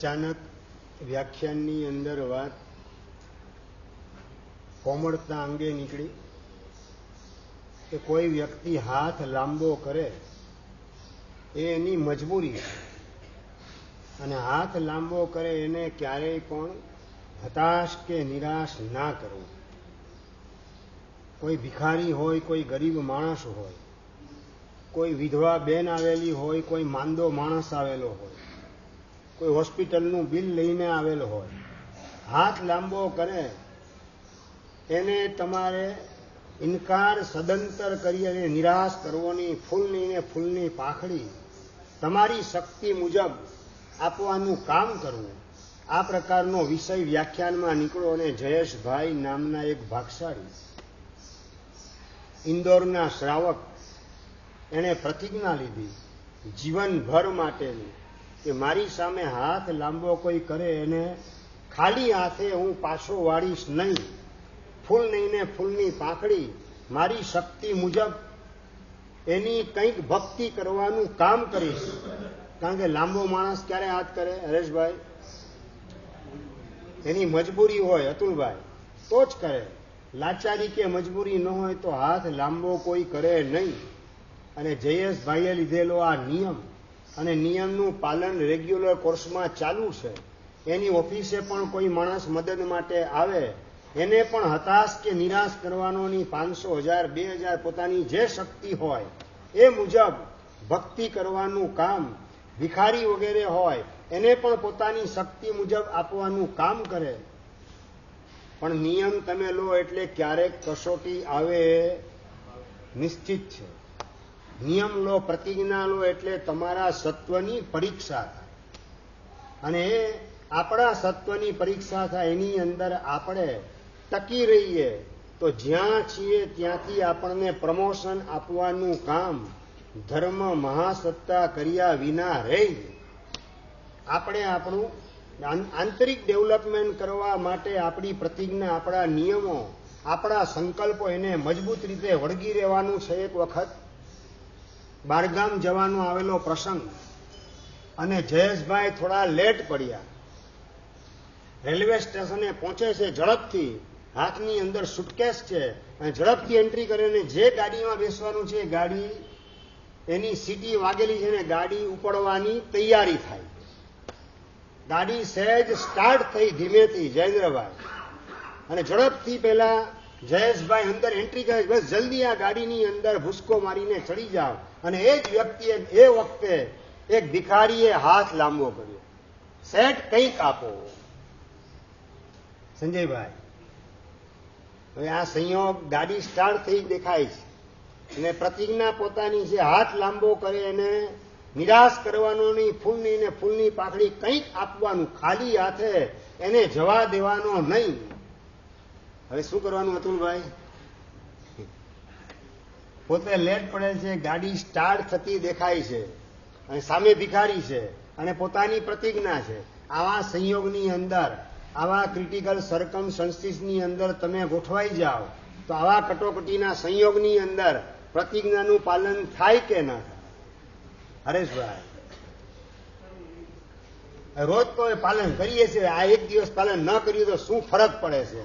અચાનક વ્યાખ્યાનની અંદર વાત કોમળતા અંગે નીકળી કે કોઈ વ્યક્તિ હાથ લાંબો કરે એ એની મજબૂરી છે અને હાથ લાંબો કરે એને ક્યારેય પણ હતાશ કે નિરાશ ના કરવું. કોઈ ભિખારી હોય, કોઈ ગરીબ માણસ હોય, કોઈ વિધવા બેન આવેલી હોય, કોઈ માંદો માણસ આવેલો હોય, કોઈ હોસ્પિટલનું બિલ લઈને આવેલો હોય, હાથ લાંબો કરે એને તમારે ઇનકાર સદંતર કરી અને નિરાશ કરવાની ફૂલની ને ફૂલની પાંખડી તમારી શક્તિ મુજબ આપવાનું કામ કરવું. આ પ્રકારનો વિષય વ્યાખ્યાનમાં નીકળ્યો અને જયેશભાઈ નામના એક ભાગશાળી ઇન્દોરના શ્રાવક એણે પ્રતિજ્ઞા લીધી જીવનભર માટેની કે મારી સામે હાથ લાંબો કોઈ કરે એને ખાલી હાથે હું પાછો વાળીશ નહીં. ફૂલ નહીં ને ફૂલની પાંખડી મારી શક્તિ મુજબ એની કંઈક ભક્તિ કરવાનું કામ કરીશ. કારણ કે લાંબો માણસ ક્યારે હાથ કરે હરેશભાઈ? એની મજબૂરી હોય અતુલભાઈ તો જ કરે. લાચારી કે મજબૂરી ન હોય તો હાથ લાંબો કોઈ કરે નહીં. અને જયેશભાઈએ લીધેલો આ નિયમ અને નિયમનું પાલન રેગ્યુલર કોર્સમાં ચાલુ છે. એની ઓફિસે પણ કોઈ માણસ મદદ માટે આવે એને પણ હતાશ કે નિરાશ કરવાનો ની 500, 1000, 2000 પોતાની જે શક્તિ હોય એ મુજબ ભક્તિ કરવાનું કામ. ભિખારી વગેરે હોય એને પણ પોતાની શક્તિ મુજબ આપવાનું કામ કરે. પણ નિયમ તમે લો એટલે ક્યારેક કસોટી આવે નિશ્ચિત છે. નિયમ લો, પ્રતિજ્ઞા લો એટલે તમારા સત્વની પરીક્ષા થાય અને એ આપણા સત્વની પરીક્ષા થાય. એની અંદર આપણે ટકી રહીએ તો જ્યાં છીએ ત્યાંથી આપણને પ્રમોશન આપવાનું કામ ધર્મ મહાસત્તા કર્યા વિના રહી. આપણે આપણું આંતરિક ડેવલપમેન્ટ કરવા માટે આપણી પ્રતિજ્ઞા, આપણા નિયમો, આપણા સંકલ્પો એને મજબૂત રીતે વળગી રહેવાનું છે. એક વખત બારગામ જવાનો આવેલો પ્રસંગ અને જયેશભાઈ થોડા લેટ પડ્યા. રેલવે સ્ટેશને પહોંચે છે ઝડપથી, હાથની અંદર સુટકેસ છે અને ઝડપથી એન્ટ્રી કરીને જે ગાડીમાં બેસવાનું છે ગાડી એની સીટી વાગેલી છે ને ગાડી ઉપડવાની તૈયારી થાય. ગાડી સહેજ સ્ટાર્ટ થઈ ધીમેથી જયેન્દ્રભાઈ અને ઝડપથી પેલા જયેશભાઈ અંદર એન્ટ્રી કરે, બસ જલ્દી આ ગાડીની અંદર ભૂસકો મારીને ચડી જાઓ. અને એ જ વ્યક્તિએ એ વખતે એક ભિખારીએ હાથ લાંબો કર્યો, સેટ કંઈક આપો. સંજયભાઈ હવે આ સંયોગ ગાડી સ્ટાર્ટ થઈ દેખાય છે અને પ્રતિજ્ઞા પોતાની છે હાથ લાંબો કરે એને નિરાશ કરવાનો નહીં. ફૂલની ને ફૂલની પાંખડી કંઈક આપવાનું, ખાલી હાથે એને જવા દેવાનો નહીં. હવે શું કરવાનું અતુલભાઈ? પોતે લેટ પડે છે, ગાડી સ્ટાર્ટ થતી દેખાય છે અને સામે ભિખારી છે અને પોતાની પ્રતિજ્ઞા છે. આવા સંયોગની અંદર, આવા ક્રિટિકલ સર્કમસ્ટન્સીસની અંદર તમે ગોઠવાઈ જાઓ તો આવા કટોકટીના સંયોગની અંદર પ્રતિજ્ઞાનું પાલન થાય કે ના થાય? હરેશભાઈ રોજ તો એ પાલન કરીએ છીએ, આ એક દિવસ પાલન ન કર્યું તો શું ફરક પડે છે?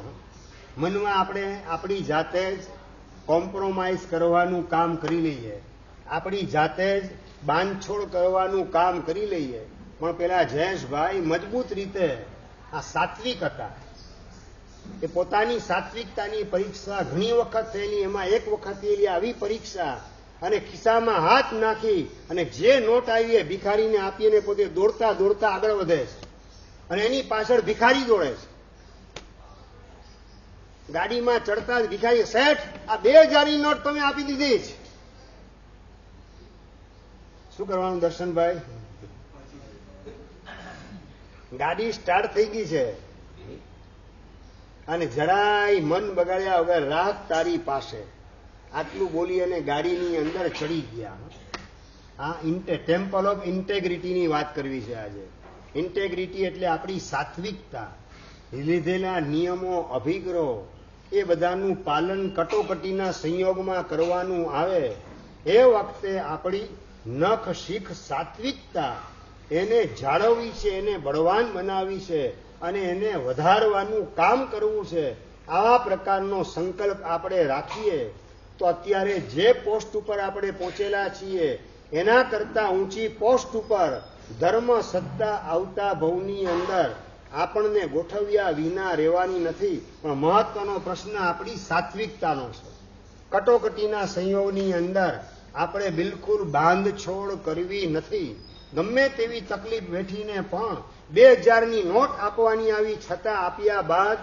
મનમાં આપણે આપણી જાતે જ કોમ્પ્રોમાઇઝ કરવાનું કામ કરી લઈએ, આપણી જાતે જ બાંધછોડ કરવાનું કામ કરી લઈએ. પણ પેલા જયેશભાઈ મજબૂત રીતે આ સાત્વિક હતા. એ પોતાની સાત્વિકતાની પરીક્ષા ઘણી વખત થયેલી, એમાં એક વખત થયેલી આવી પરીક્ષા અને ખિસ્સામાં હાથ નાખી અને જે નોટ આવી એ ભિખારીને આપીને પોતે દોડતા દોડતા આગળ વધે છે અને એની પાછળ ભિખારી દોડે છે. ગાડીમાં ચડતા જ ભિખારી, શેઠ આ 2000ની નોટ તમે આપી દીધી છે. શું કરવાનું દર્શનભાઈ? ગાડી સ્ટાર્ટ થઈ ગઈ છે અને જરાય મન બગાડ્યા વગર રાખ તારી પાસે, આટલું બોલી અને ગાડીની અંદર ચડી ગયા. આ ટેમ્પલ ઓફ ઇન્ટેગ્રિટીની વાત કરવી છે આજે. ઇન્ટેગ્રિટી એટલે આપણી સાત્વિકતા, લીધેલા નિયમો, અભિગ્રહો એ બધાનું પાલન કટોકટીના સંયોગમાં કરવાનું આવે. એ વખતે આપણી નખ શીખ સાત્વિકતા એને જાળવવી છે, એને બળવાન બનાવવી છે અને એને વધારવાનું કામ કરવું છે. આવા પ્રકારનો સંકલ્પ આપણે રાખીએ તો અત્યારે જે પોસ્ટ ઉપર આપણે પહોંચેલા છીએ એના કરતા ઊંચી પોસ્ટ ઉપર ધર્મ સત્તા આવતા ભવની અંદર આપણને ગોઠવ્યા વિના રહેવાની નથી. પણ મહત્વનો પ્રશ્ન આપણી સાત્વિકતાનો છે. કટોકટીના સંયોગની અંદર આપણે બિલકુલ બાંધછોડ કરવી નથી. ગમે તેવી તકલીફ વેઠીને પણ 2000ની નોટ આપવાની આવી છતાં આપ્યા બાદ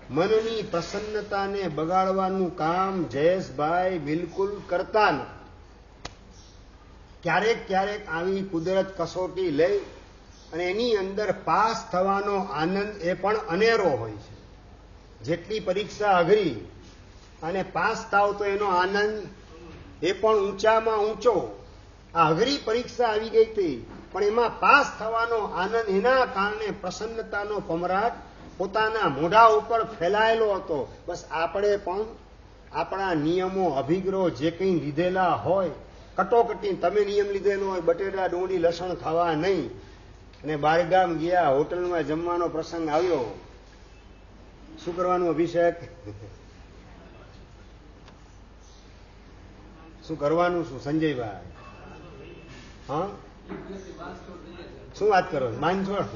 મનની પ્રસન્નતાને બગાડવાનું કામ જયેશભાઈ બિલકુલ કરતા નથી. ક્યારેક ક્યારેક આવી કુદરત કસોટી લઈ અને એની અંદર પાસ થવાનો આનંદ એ પણ અનેરો હોય છે. જેટલી પરીક્ષા અઘરી અને પાસ થાવ તો એનો આનંદ એ પણ ઊંચામાં ઊંચો. આ અઘરી પરીક્ષા આવી ગઈ હતી પણ એમાં પાસ થવાનો આનંદ એના કારણે પ્રસન્નતાનો પમરાટ પોતાના મોઢા ઉપર ફેલાયેલો હતો. બસ આપણે પણ આપણા નિયમો અભિગ્રહ જે કંઈ લીધેલા હોય, કટોકટી તમે નિયમ લીધેલો હોય બટેટા ડુંગળી લસણ ખાવા નહીં, અને બહારગામ ગયા હોટલમાં જમવાનો પ્રસંગ આવ્યો, શું કરવાનું અભિષેક? શું કરવાનું? શું સંજયભાઈ? હા, શું વાત કરો? બાંધછોડ?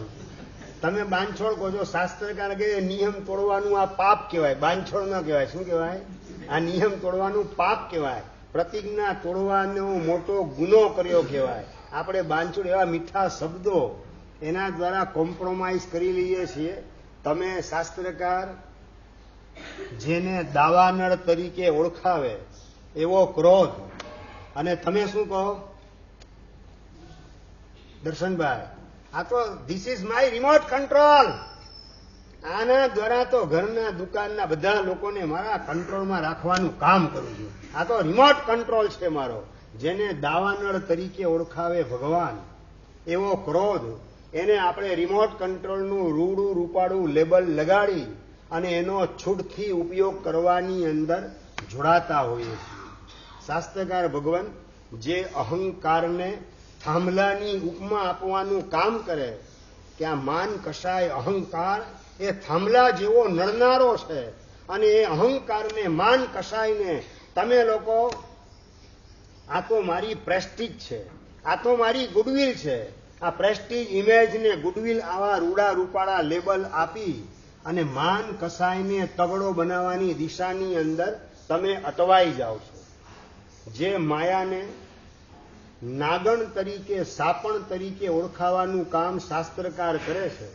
તમે બાંધછોડ કહો છો. શાસ્ત્રકાર કે નિયમ તોડવાનું આ પાપ કહેવાય, બાંધછોડ ન કહેવાય. શું કહેવાય? આ નિયમ તોડવાનું પાપ કહેવાય, પ્રતિજ્ઞા તોડવાનો મોટો ગુનો કર્યો કહેવાય. આપણે બાંધછોડ એવા મીઠા શબ્દો એના દ્વારા કોમ્પ્રોમાઇઝ કરી લઈએ છીએ. તમે શાસ્ત્રકાર જેને દાવાનળ તરીકે ઓળખાવે એવો ક્રોધ, અને તમે શું કહો દર્શનભાઈ? આ તો this is my remote control. આના દ્વારા તો ઘરના દુકાનના બધા લોકોને મારા કંટ્રોલમાં રાખવાનું કામ કરું છું. આ તો રિમોટ કંટ્રોલ છે મારો. જેને દાવાનળ તરીકે ઓળખાવે ભગવાન એવો ક્રોધ, એને આપણે રિમોટ કંટ્રોલનું રૂડું રૂપાળું લેબલ લગાડી અને એનો છૂટથી ઉપયોગ કરવાની અંદર જોડાતા હોઈએ છીએ. શાસ્ત્રકાર ભગવાન જે અહંકારને થાંભલાની ઉપમા આપવાનું કામ કરે કે આ માન કશાય અહંકાર એ થાંભલા જેવો નડનારો છે, અને એ અહંકારને માન કશાયને તમે લોકો આ તો મારી પ્રેસ્ટીજ છે, આ તો મારી ગુડવિલ છે, આ પ્રેસ્ટીજ ઇમેજ ને ગુડવિલ આવા રૂડા રૂપાળા લેબલ આપી અને માન કસાયને તગડો બનાવવાની દિશાની અંદર તમે અટવાઈ જાઓ છો. જે માયાને નાગણ તરીકે સાપણ તરીકે ઓળખાવાનું કામ શાસ્ત્રકાર કરે છે.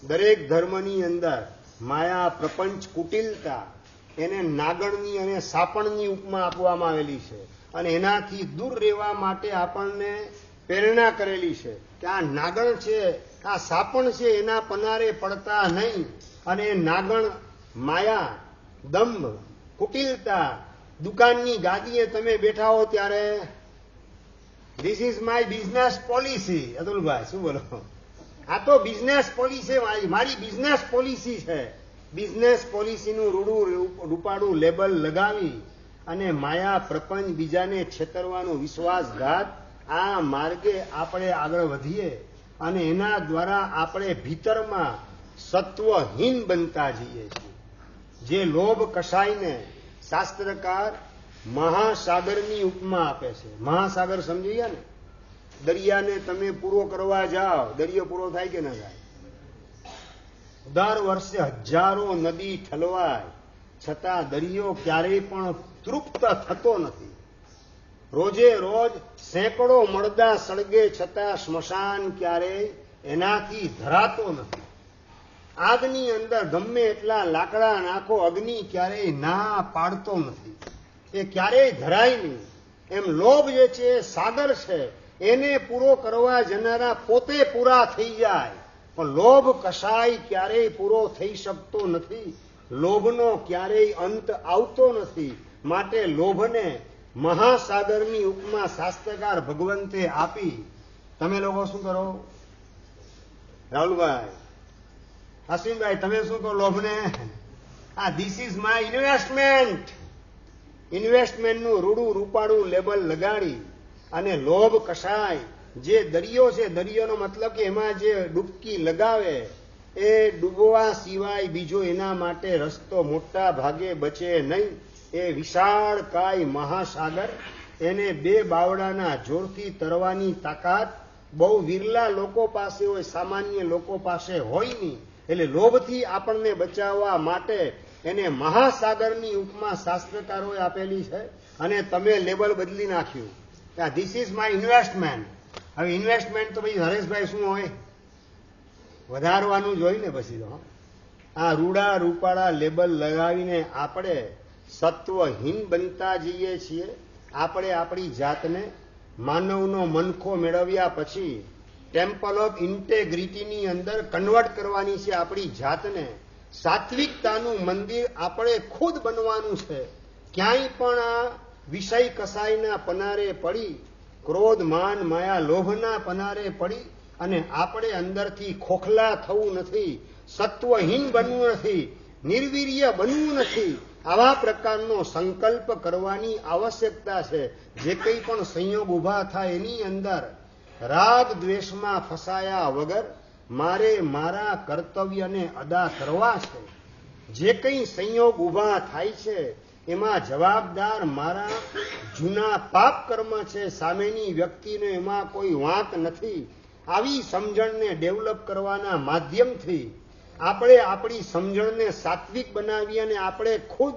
દરેક ધર્મની અંદર માયા પ્રપંચ કુટિલતા એને નાગણની અને સાપણની ઉપમા આપવામાં આવેલી છે, અને એનાથી દૂર રહેવા માટે આપણને પ્રેરણા કરેલી છે કે આ નાગણ છે, આ સાપણ છે, એના પનારે પડતા નહીં. અને નાગણ માયા, દંભ, કુટિલતા, દુકાનની ગાદીએ તમે બેઠા હો ત્યારે this is my business policy. Atulbhai શું બોલો? આ તો બિઝનેસ પોલિસી, મારી બિઝનેસ પોલિસી છે. બિઝનેસ પોલિસીનું રૂડું રૂપાળું લેબલ લગાવી અને માયા પ્રપંચ બીજાને છેતરવાનો વિશ્વાસઘાત, આ માર્ગે આપણે આગળ વધીએ અને એના દ્વારા આપણે ભીતરમાં સત્વહીન બનતા જઈએ છીએ. જે લોભ કસાયને શાસ્ત્રકાર મહાસાગરની ઉપમા આપે છે. મહાસાગર સમજી ગયા ને? દરિયાને તમે પૂરો કરવા જાઓ, દરિયો પૂરો થાય કે ના થાય? દર વર્ષે હજારો નદી ઠલવાય છતાં દરિયો ક્યારેય પણ તૃપ્ત થતો નથી. રોજે રોજ સેંકડો મળદા સળગે છતાં સ્મશાન ક્યારેય એનાથી ધરાતો નથી. આગની અંદર ગમે એટલા લાકડા નાખો, અગ્નિ ક્યારેય ના પાડતો નથી, એ ક્યારેય ધરાય નહીં. એમ લોભ જે છે એ સાગર છે, એને પૂરો કરવા જનારા પોતે પૂરા થઈ જાય, પણ લોભ કશાય ક્યારેય પૂરો થઈ શકતો નથી. લોભનો ક્યારેય અંત આવતો નથી. માટે લોભને મહાસાગરની ઉપમા શાસ્ત્રકાર ભગવંતે આપી. તમે લોકો શું કરો? રાહુલભાઈ, અશ્વિનભાઈ, તમે શું કહો લોભને? આ ધીસ ઇઝ માય ઇન્વેસ્ટમેન્ટ. ઇન્વેસ્ટમેન્ટનું રૂડું રૂપાળું લેબલ લગાડી અને લોભ કસાય જે દરિયો છે, દરિયોનો મતલબ કે એમાં જે ડૂબકી લગાવે એ ડૂબવા સિવાય બીજો એના માટે રસ્તો મોટા ભાગે બચે નહીં. એ વિશાળ કાય મહાસાગર, એને બે બાવડાના જોરથી તરવાની તાકાત બહુ વિરલા લોકો પાસે હોય, સામાન્ય લોકો પાસે હોય નહીં. એટલે લોભથી આપણને બચાવવા માટે એને મહાસાગરની ઉપમા શાસ્ત્રકારોએ આપેલી છે. અને તમે લેબલ બદલી નાખ્યું કે ધીસ ઇઝ માય ઇન્વેસ્ટમેન્ટ. હવે ઇન્વેસ્ટમેન્ટ તો ભાઈ હરેશભાઈ શું હોય, વધારવાનું જ હોય ને. પછી તો આ રૂડા રૂપાળા લેબલ લગાવીને આપણે સત્વહીન બનતા જઈએ છીએ. આપણે આપણી જાતને માનવનો મનખો મેળવ્યા પછી ટેમ્પલ ઓફ ઇન્ટેગ્રિટીની અંદર કન્વર્ટ કરવાની છે આપણી જાતને. સાત્વિકતાનું મંદિર આપણે ખુદ બનવાનું છે. ક્યાંય પણ આ વિષય કસાયના પનારે પડી, ક્રોધ માન માયા લોભના પનારે પડી અને આપણે અંદરથી ખોખલા થવું નથી, સત્વહીન બનવું નથી, નિર્વીર્ય બનવું નથી. આવા પ્રકારનો સંકલ્પ કરવાની આવશ્યકતા છે. જે કંઈ પણ સંયોગ ઉભા થાય એની અંદર રાગ દ્વેષમાં ફસાયા વગર મારે મારા કર્તવ્યને અદા કરવા છે. જે કંઈ સંયોગ ઉભા થાય છે એમાં જવાબદાર મારા જૂના પાપ કર્મ છે, સામેની વ્યક્તિનો એમાં કોઈ વાંક નથી. આવી સમજણને ડેવલપ કરવાના માધ્યમથી આપણે આપણી સમજણને સાત્વિક બનાવીએ અને આપણે ખુદ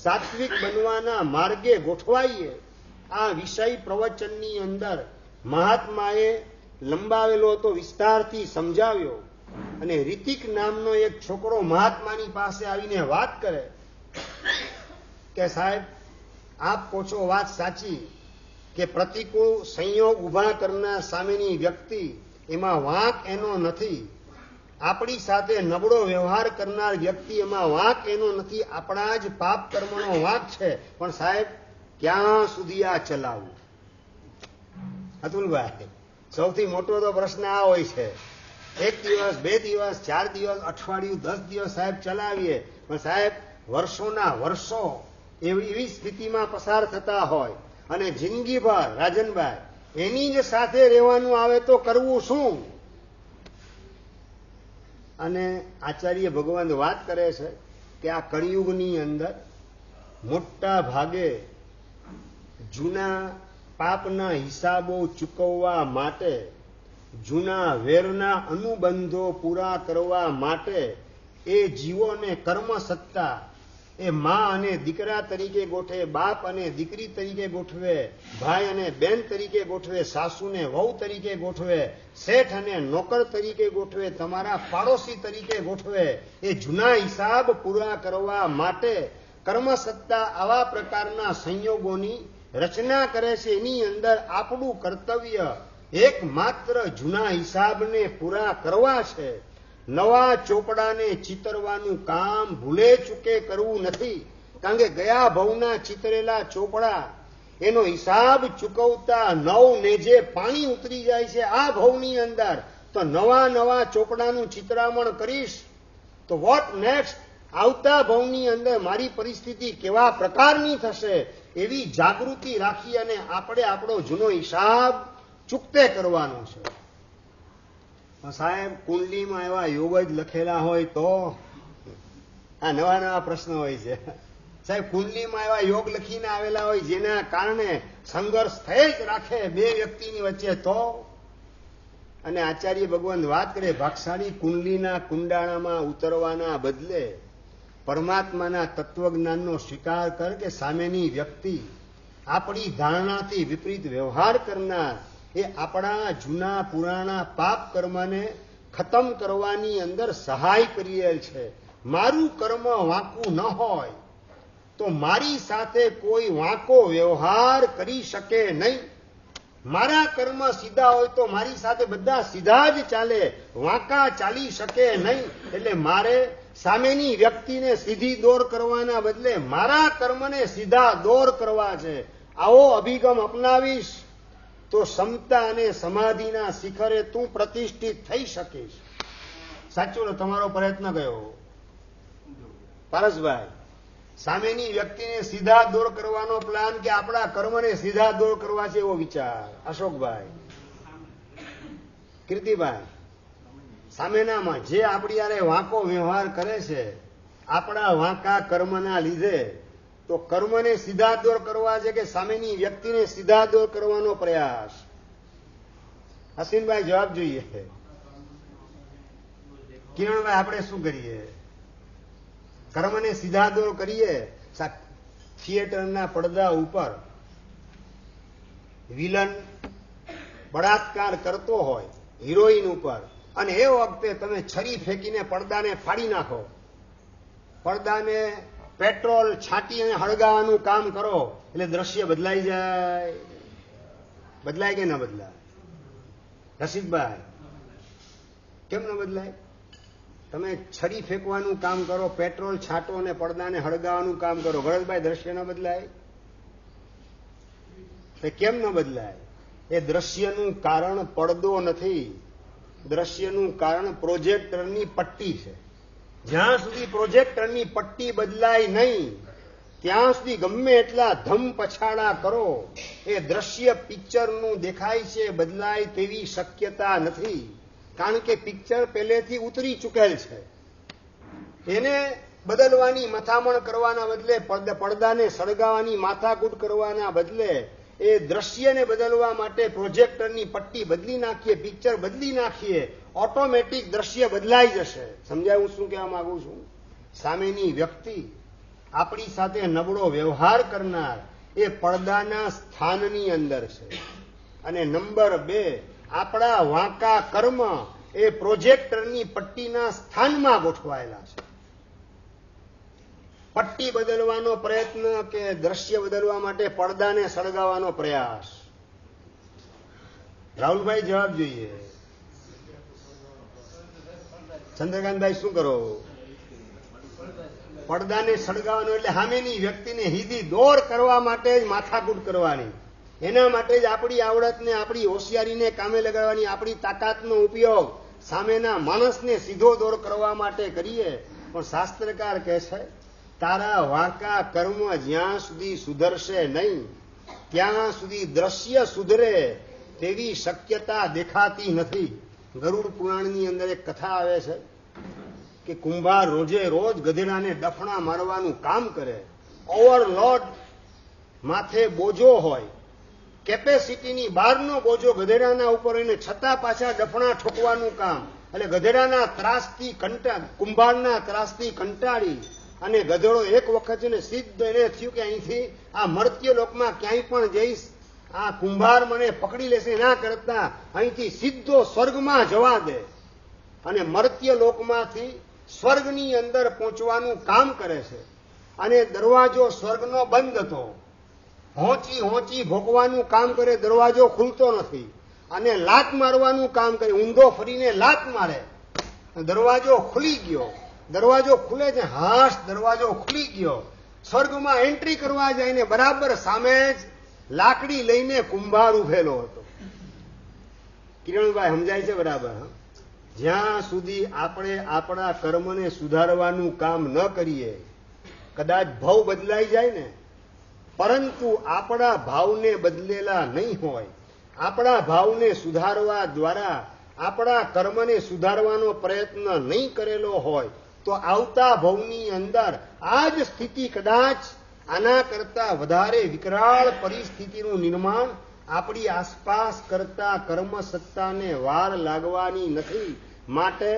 સાત્વિક બનવાના માર્ગે ગોઠવાઈએ. આ વિષય પ્રવચનની અંદર મહાત્માએ લંબાવેલો હતો, વિસ્તારથી સમજાવ્યો. અને રિતિક નામનો એક છોકરો મહાત્માની પાસે આવીને વાત કરે કે સાહેબ, આપ કહો છો વાત સાચી કે પ્રતિકૂળ સંયોગ ઉભા કરનાર સામેની વ્યક્તિ એમાં વાંક એનો નથી, આપણી સાથે નબળો વ્યવહાર કરનાર વ્યક્તિ એમાં વાંક એનો નથી, આપણા જ પાપ કર્મનો વાંક છે. પણ સાહેબ ક્યાં સુધી આ ચલાવવું? અતુલભાઈ, સૌથી મોટો તો પ્રશ્ન આ હોય છે. એક દિવસ, બે દિવસ, 4 દિવસ, અઠવાડિયું, 10 દિવસ સાહેબ ચલાવીએ, પણ સાહેબ વર્ષોના વર્ષો એવી સ્થિતિમાં પસાર થતા હોય અને જિંદગીભર રાજનભાઈ એની જ સાથે રહેવાનું આવે તો કરવું શું? અને આચાર્ય ભગવાન વાત કરે છે કે આ કળિયુગની અંદર મોટા ભાગે જૂના પાપના હિસાબો ચૂકવવા માટે, જૂના વેરના અનુબંધો પૂરા કરવા માટે એ જીવોને કર્મ સત્તા એ મા અને દીકરા તરીકે ગોઠવે, બાપ અને દીકરી તરીકે ગોઠવે, ભાઈ અને બેન તરીકે ગોઠવે, સાસુને વહુ તરીકે ગોઠવે, શેઠ અને નોકર તરીકે ગોઠવે, તમારા પાડોશી તરીકે ગોઠવે. એ જૂના હિસાબ પૂરા કરવા માટે કર્મસત્તા આવા પ્રકારના સંયોગોની રચના કરે છે. એની અંદર આપણું કર્તવ્ય એકમાત્ર જૂના હિસાબને પૂરા કરવા છે. નવા ચોપડાને ચિતરવાનું કામ ભૂલે ચૂકે કરવું નથી. કારણ કે ગયા ભવના ચિતરેલા ચોપડા એનો હિસાબ ચૂકવતા નવ નેજે પાણી ઉતરી જાય છે. આ ભવની અંદર તો નવા નવા ચોપડાનું ચિત્રામણ કરીશ તો વોટ નેક્સ્ટ? આવતા ભવની અંદર મારી પરિસ્થિતિ કેવા પ્રકારની થશે? એવી જાગૃતિ રાખી અને આપણે આપણો જૂનો હિસાબ ચૂકતે કરવાનો છે. સાહેબ કુંડલીમાં એવા યોગ જ લખેલા હોય તો આ નવા નવા પ્રશ્નો હોય છે. સાહેબ કુંડલીમાં એવા યોગ લખીને આવેલા હોય જેના કારણે સંઘર્ષ થઈ જ રાખે બે વ્યક્તિની વચ્ચે તો. અને આચાર્ય ભગવાન વાત કરે ભાગશાળી કુંડલીના કુંડાળામાં ઉતરવાના બદલે પરમાત્માના તત્વજ્ઞાનનો સ્વીકાર કર કે સામેની વ્યક્તિ આપણી ધારણાથી વિપરીત વ્યવહાર કરનાર એ આપણા જૂના પુરાણા પાપ કર્મને ખતમ કરવાની અંદર સહાય કરી છે. મારું કર્મ વાંકું ન હોય તો મારી સાથે કોઈ વાંકો વ્યવહાર કરી શકે નહીં. મારા કર્મ સીધા હોય તો મારી સાથે બધા સીધા જ ચાલે, વાંકા ચાલી શકે નહીં. એટલે મારે સામેની વ્યક્તિને સીધી દોર કરવાના બદલે મારા કર્મને સીધા દોર કરવા છે. આવો અભિગમ અપનાવીશ તો સમતા અને સમાધિના શિખરે તું પ્રતિષ્ઠિત થઈ શકીશ. સાચું તમારો પ્રયત્ન કયો પારસભાઈ? સામેની વ્યક્તિને સીધા દોર કરવાનો પ્લાન કે આપણા કર્મને સીધા દોર કરવા છે એવો વિચાર? અશોકભાઈ કીર્તિભાઈ, સામેનામાં જે આપણી યારે વાંકો વ્યવહાર કરે છે, આપણા વાંકા કર્મના લીધે, તો કર્મને સીધા દોર કરવા છે કે સામેની વ્યક્તિને સીધા દોર કરવાનો પ્રયાસ? હસીનભાઈ જવાબ જોઈએ. કિરણભાઈ, આપણે શું કરીએ? કર્મને સીધા દોર કરીએ. થિયેટરના પડદા ઉપર વિલન બળાત્કાર કરતો હોય હિરોઈન ઉપર, અને એ વખતે તમે છરી ફેંકીને પડદાને ફાડી નાખો, પડદાને પેટ્રોલ છાંટી અને હળગાવાનું કામ કરો, એટલે દ્રશ્ય બદલાઈ જાય? બદલાય કે ન બદલાય? રસિકભાઈ, કેમ ન બદલાય? તમે છરી ફેંકવાનું કામ કરો, પેટ્રોલ છાંટો અને પડદાને હળગાવાનું કામ કરો, ભરતભાઈ, દ્રશ્ય ન બદલાય? એ કેમ ન બદલાય? એ દ્રશ્યનું કારણ પડદો નથી, દ્રશ્યનું કારણ પ્રોજેક્ટરની પટ્ટી છે. જ્યાં સુધી પ્રોજેક્ટરની પટ્ટી બદલાય નહીં ત્યાં સુધી ગમે એટલા ધમ પછાડા કરો, એ દ્રશ્ય પિક્ચરનું દેખાય છે બદલાય તેવી શક્યતા નથી. કારણ કે પિક્ચર પહેલેથી ઉતરી ચૂકેલ છે. એને બદલવાની મથામણ કરવાના બદલે, પડદાને સળગાવવાની માથાકૂટ કરવાના બદલે એ દ્રશ્યને બદલવા માટે પ્રોજેક્ટરની પટ્ટી બદલી નાખીએ, પિક્ચર બદલી નાખીએ, ઓટોમેટિક દ્રશ્ય બદલાઈ જશે. સમજાય હું શું કહેવા માંગુ છું? સામેની વ્યક્તિ, આપણી સાથે નબળો વ્યવહાર કરનાર, એ પડદાના સ્થાનની અંદર છે. અને નંબર 2, આપણા વાંકા કર્મ એ પ્રોજેક્ટરની પટ્ટીના સ્થાનમાં ગોઠવાયેલા છે. પટ્ટી બદલવાનો પ્રયત્ન કે દ્રશ્ય બદલવા માટે પડદાને સળગાવવાનો પ્રયાસ? રાહુલભાઈ, જવાબ જોઈએ. ચંદ્રકાંતભાઈ, શું કરો? પડદાને સળગાવવાનો એટલે સામેની વ્યક્તિને હીધી દોર કરવા માટે જ માથાકૂટ કરવાની, એના માટે જ આપણી આવડતને, આપણી હોશિયારીને કામે લગાડવાની, આપણી તાકાતનો ઉપયોગ સામેના માણસને સીધો દોર કરવા માટે કરીએ. પણ શાસ્ત્રકાર કહે છે, તારા વાંકા કર્મ જ્યાં સુધી સુધરશે નહીં ત્યાં સુધી દ્રશ્ય સુધરે તેવી શક્યતા દેખાતી નથી. ગરુડ પુરાણની અંદર એક કથા આવે છે કે કુંભાર રોજે રોજ ગધેડાને ડફણા મારવાનું કામ કરે. ઓવરલોડ માથે બોજો હોય, કેપેસિટીની બહારનો બોજો ગધેડાના ઉપર એને છતાં પાછા ડફણા ઠોકવાનું કામ. એટલે ગધેડાના ત્રાસથી કુંભારના ત્રાસથી કંટાળી અને ગધેડો એક વખત છે ને સિદ્ધ એને થયું કે અહીંથી આ મર્ત્ય લોકમાં ક્યાંય પણ જઈશ, આ કુંભાર મને પકડી લેશે, ના કરતા અહીંથી સીધો સ્વર્ગમાં જવા દે. અને મર્ત્ય લોકમાંથી સ્વર્ગની અંદર પહોંચવાનું કામ કરે છે. અને દરવાજો સ્વર્ગનો બંધ હતો, હોંચી ભોંકવાનું કામ કરે, દરવાજો ખુલતો નથી. અને લાત મારવાનું કામ કરે, ઊંધો ફરીને લાત મારે, દરવાજો ખુલી ગયો. દરવાજો ખુલે છે, હાશ, દરવાજો ખુલી ગયો. સ્વર્ગમાં એન્ટ્રી કરવા જઈને બરાબર સામે જ લાકડી લઈને કુંભાર ઉભેલો હતો. કિરણભાઈ, સમજાય છે બરાબર? જ્યાં સુધી આપણે આપણા કર્મને સુધારવાનું કામ ન કરીએ, કદાચ ભાવ બદલાઈ જાય ને, પરંતુ આપણા ભાવને બદલેલા નહીં હોય, આપણા ભાવને સુધારવા દ્વારા આપણા કર્મને સુધારવાનો પ્રયત્ન નહીં કરેલો હોય, તો આવતા ભવની અંદર આ જ સ્થિતિ, કદાચ આના કરતા વધારે વિકરાળ પરિસ્થિતિનું નિર્માણ આપણી આસપાસ કરતા કર્મ સત્તાને વાર લાગવાની નથી. માટે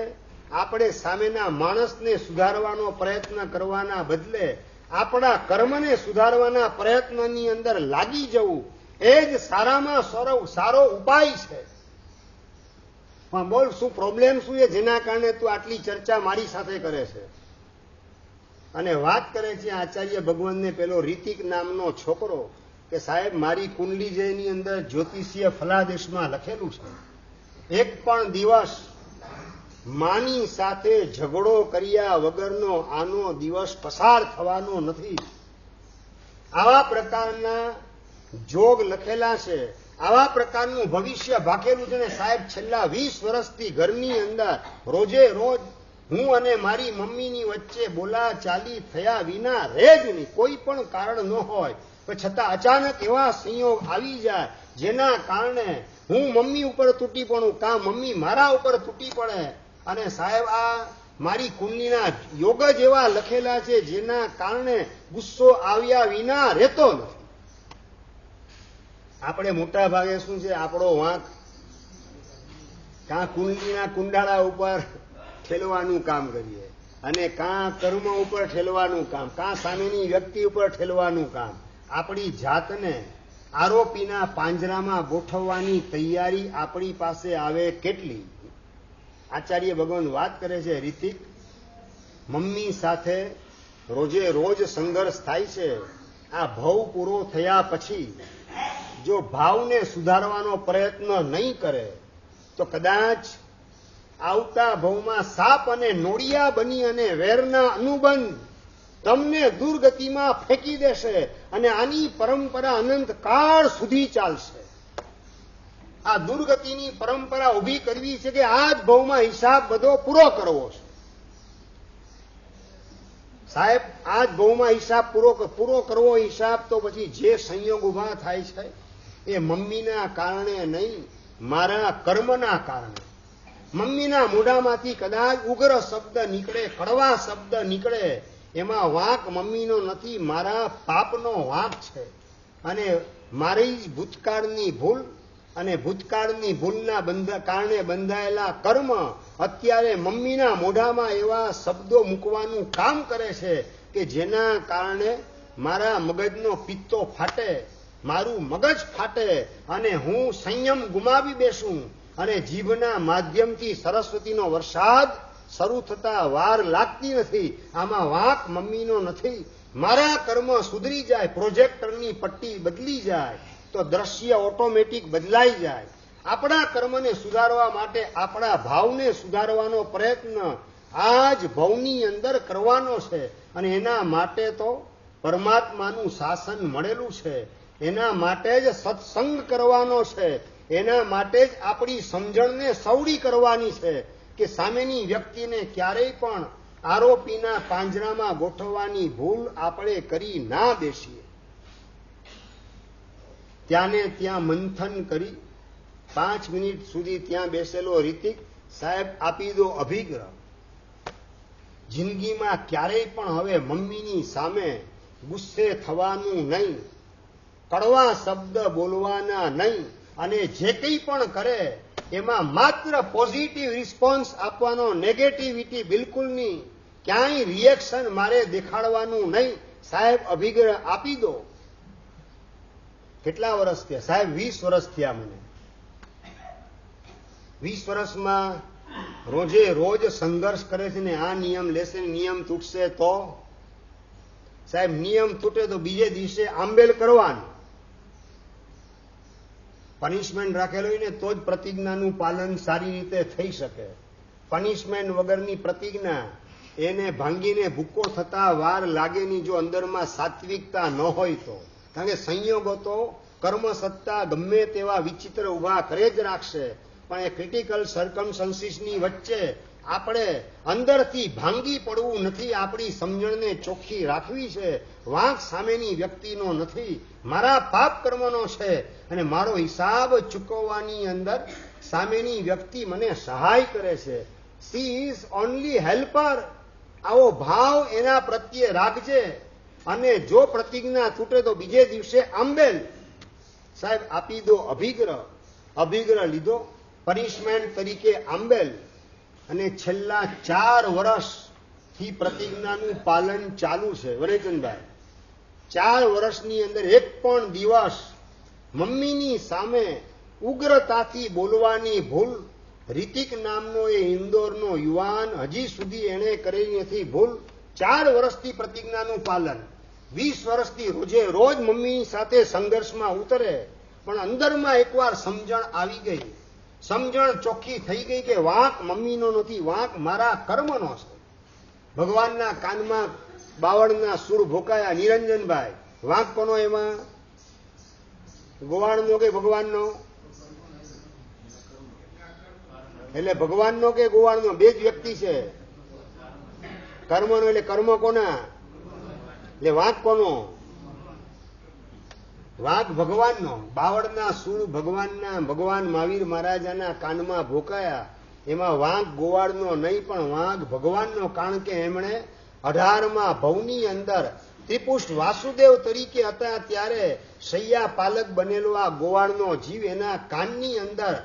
આપણે સામેના માણસને સુધારવાનો પ્રયત્ન કરવાના બદલે આપણા કર્મને સુધારવાના પ્રયત્નની અંદર લાગી જવું એ જ સારામાં સારો ઉપાય છે. પણ બોલ, શું પ્રોબ્લેમ શું છે જેના કારણે તું આટલી ચર્ચા મારી સાથે કરે છે? અને વાત કરે છે આચાર્ય ભગવાનને પેલો રીતિક નામનો છોકરો કે સાહેબ, મારી કુંડલી જેની અંદર જ્યોતિષીય ફલાદેશમાં લખેલું છે, એક પણ દિવસ માની સાથે ઝઘડો કર્યા વગરનો આનો દિવસ પસાર થવાનો નથી. આવા પ્રકારના જોગ લખેલા છે, આવા પ્રકારનું ભવિષ્ય ભાખેલું છે ને સાહેબ. છેલ્લા 20 વર્ષથી ઘરની અંદર રોજે રોજ હું અને મારી મમ્મીની વચ્ચે બોલા ચાલી થયા વિના રહે જ નહીં, કોઈ પણ કારણ ન હોય, પણ છતાં અચાનક એવા સંયોગ આવી જાય જેના કારણે હું મમ્મી ઉપર તૂટી પડું, કાં મમ્મી મારા ઉપર તૂટી પડે. અને સાહેબ આ મારી કુંડલીના યોગ જ એવા લખેલા છે જેના કારણે ગુસ્સો આવ્યા વિના રહેતો નથી. આપણે મોટા ભાગે શું છે, આપણો વાંક કાં કુંડલીના કુંડાળા ઉપર ઠેલવાનું કામ કરીએ, અને કાં કર્મ ઉપર ઠેલવાનું કામ, કાં સામેની વ્યક્તિ ઉપર ઠેલવાનું કામ. આપણી જાતને આરોપીના પાંજરામાં ગોઠવવાની તૈયારી આપણી પાસે આવે કેટલી. આચાર્ય ભગવાન વાત કરે છે, રિતિક, મમ્મી સાથે રોજે રોજ સંઘર્ષ થાય છે. આ ભવ પૂરો થયા પછી જો ભાવને સુધારવાનો પ્રયત્ન નહીં કરે તો કદાચ આવતા ભવમાં સાપ અને નોળિયા બની અને વેરના અનુબંધ તમને દુર્ગતિમાં ફેંકી દેશે, અને આની પરંપરા અનંત કાળ સુધી ચાલશે. આ દુર્ગતિની પરંપરા ઉભી કરવી છે કે આ જ ભવમાં હિસાબ બધો પૂરો કરવો છે. સાહેબ આ જ ભવમાં હિસાબ પૂરો કરવો હિસાબ, તો પછી જે સંયોગ ઉભા થાય છે એ મમ્મીના કારણે નહીં, મારા કર્મના કારણે. મમ્મીના મોઢામાંથી કદાચ ઉગ્ર શબ્દ નીકળે, કડવા શબ્દ નીકળે, એમાં વાંક મમ્મીનો નથી, મારા પાપનો વાંક છે. અને મારી જ ભૂતકાળની ભૂલ અને ભૂતકાળની ભૂલના કારણે બંધાયેલા કર્મ અત્યારે મમ્મીના મોઢામાં એવા શબ્દો મૂકવાનું કામ કરે છે કે જેના કારણે મારા મગજનો પિત્તો ફાટે, મારું મગજ ફાટે, અને હું સંયમ ગુમાવી બેસું, અને જીભના માધ્યમથી સરસ્વતીનો વરસાદ શરૂ થતા વાર લાગતી નથી. આમાં વાંક મમ્મીનો નથી. મારા કર્મ સુધરી જાય, પ્રોજેક્ટરની પટ્ટી બદલી જાય તો દ્રશ્ય ઓટોમેટિક બદલાઈ જાય. આપણા કર્મને સુધારવા માટે આપણા ભાવને સુધારવાનો પ્રયત્ન આ જ ભવની અંદર કરવાનો છે. અને એના માટે તો પરમાત્માનું શાસન મળેલું છે, એના માટે જ સત્સંગ કરવાનો છે, એના માટે જ આપણી સમજણને સવડી કરવાની છે કે સામેની વ્યક્તિને ક્યારેય પણ આરોપીના પાંજરામાં ગોઠવવાની ભૂલ આપણે કરી ના બેસીએ. ત્યાંને ત્યાં મંથન કરી 5 મિનિટ સુધી ત્યાં બેસેલો રિતિક, સાહેબ આપી દો અભિગ્રહ. જિંદગીમાં ક્યારેય પણ હવે મમ્મીની સામે ગુસ્સે થવાનું નહીં, કડવા શબ્દ બોલવાના નહીં, અને જે કંઈ પણ કરે એમાં માત્ર પોઝિટિવ રિસ્પોન્સ આપવાનો, નેગેટિવિટી બિલકુલ નહીં, ક્યાંય રિએક્શન મારે દેખાડવાનું નહીં. સાહેબ અભિગ્રહ આપી દો. કેટલા વર્ષ થયા સાહેબ? 20 વર્ષ થયા મને. 20 વર્ષમાં રોજે રોજ સંઘર્ષ કરે છે ને આ નિયમ લેશે, નિયમ તૂટશે તો સાહેબ નિયમ તૂટે તો બીજે દિવસે આંબેલ કરવાનું. પનિશમેન્ટ રાખેલો હોય ને તો જ પ્રતિજ્ઞાનું પાલન સારી રીતે થઈ શકે. પનિશમેન્ટ વગરની પ્રતિજ્ઞા એને ભાંગીને ભૂકો થતા વાર લાગેની, જો અંદરમાં સાત્વિકતા ન હોય તો. કારણ કે સંયોગો તો કર્મ સત્તા ગમે તેવા વિચિત્ર ઉભા કરે જ રાખશે, પણ એ ક્રિટિકલ સર્કમસ્ટન્સીસની વચ્ચે આપણે અંદરથી ભાંગી પડવું નથી. આપણી સમજણને ચોખ્ખી રાખવી છે. વાંક સામેની વ્યક્તિનો નથી, મારા પાપ કર્મનો છે, અને મારો હિસાબ ચૂકવવાની અંદર સામેની વ્યક્તિ મને સહાય કરે છે. She is only helper. આવો ભાવ એના પ્રત્યે રાખજે, અને જો પ્રતિજ્ઞા તૂટે તો બીજે દિવસે આંબેલ. સાહેબ આપી દો અભિગ્રહ. અભિગ્રહ લીધો, પનિશમેન્ટ તરીકે આંબેલ. અને છેલ્લા 4 વર્ષથી પ્રતિજ્ઞાનું પાલન ચાલુ છે. વરેચંદભાઈ, 4 વર્ષની અંદર એક પણ દિવસ મમ્મીની સામે ઉગ્રતાથી બોલવાની ભૂલ રિતિક નામનો એ ઇન્દોરનો યુવાન હજી સુધી એણે કરેલી નથી ભૂલ. 4 વર્ષથી પ્રતિજ્ઞાનું પાલન, 20 વર્ષથી રોજે રોજ મમ્મી સાથે સંઘર્ષમાં ઉતરે, પણ અંદરમાં એકવાર સમજણ આવી ગઈ, સમજણ ચોખ્ખી થઈ ગઈ કે વાંક મમ્મીનો નથી, વાંક મારા કર્મનો છે. ભગવાનના કાનમાં બાવળના સૂર ભોકાયા. નિરંજનભાઈ, વાંક કોનો એમાં? ગોવાળનો કે ભગવાનનો? એટલે ભગવાનનો કે ગોવાળનો? બે જ વ્યક્તિ છે. કર્મનો એટલે કર્મ કોના? એટલે વાંક કોનો? વાઘ ભગવાનનો, બાવળના સૂળ ભગવાનના, ભગવાન મહાવીર મહારાજાના કાનમાં ભોકાયા. એમાં વાઘ ગોવાળનો નહીં, પણ વાઘ ભગવાનનો, કારણ કે એમણે 18મા ભવની અંદર ત્રિપુષ્ટ વાસુદેવ તરીકે હતા ત્યારે શૈયા પાલક બનેલો આ ગોવાળનો જીવ એના કાનની અંદર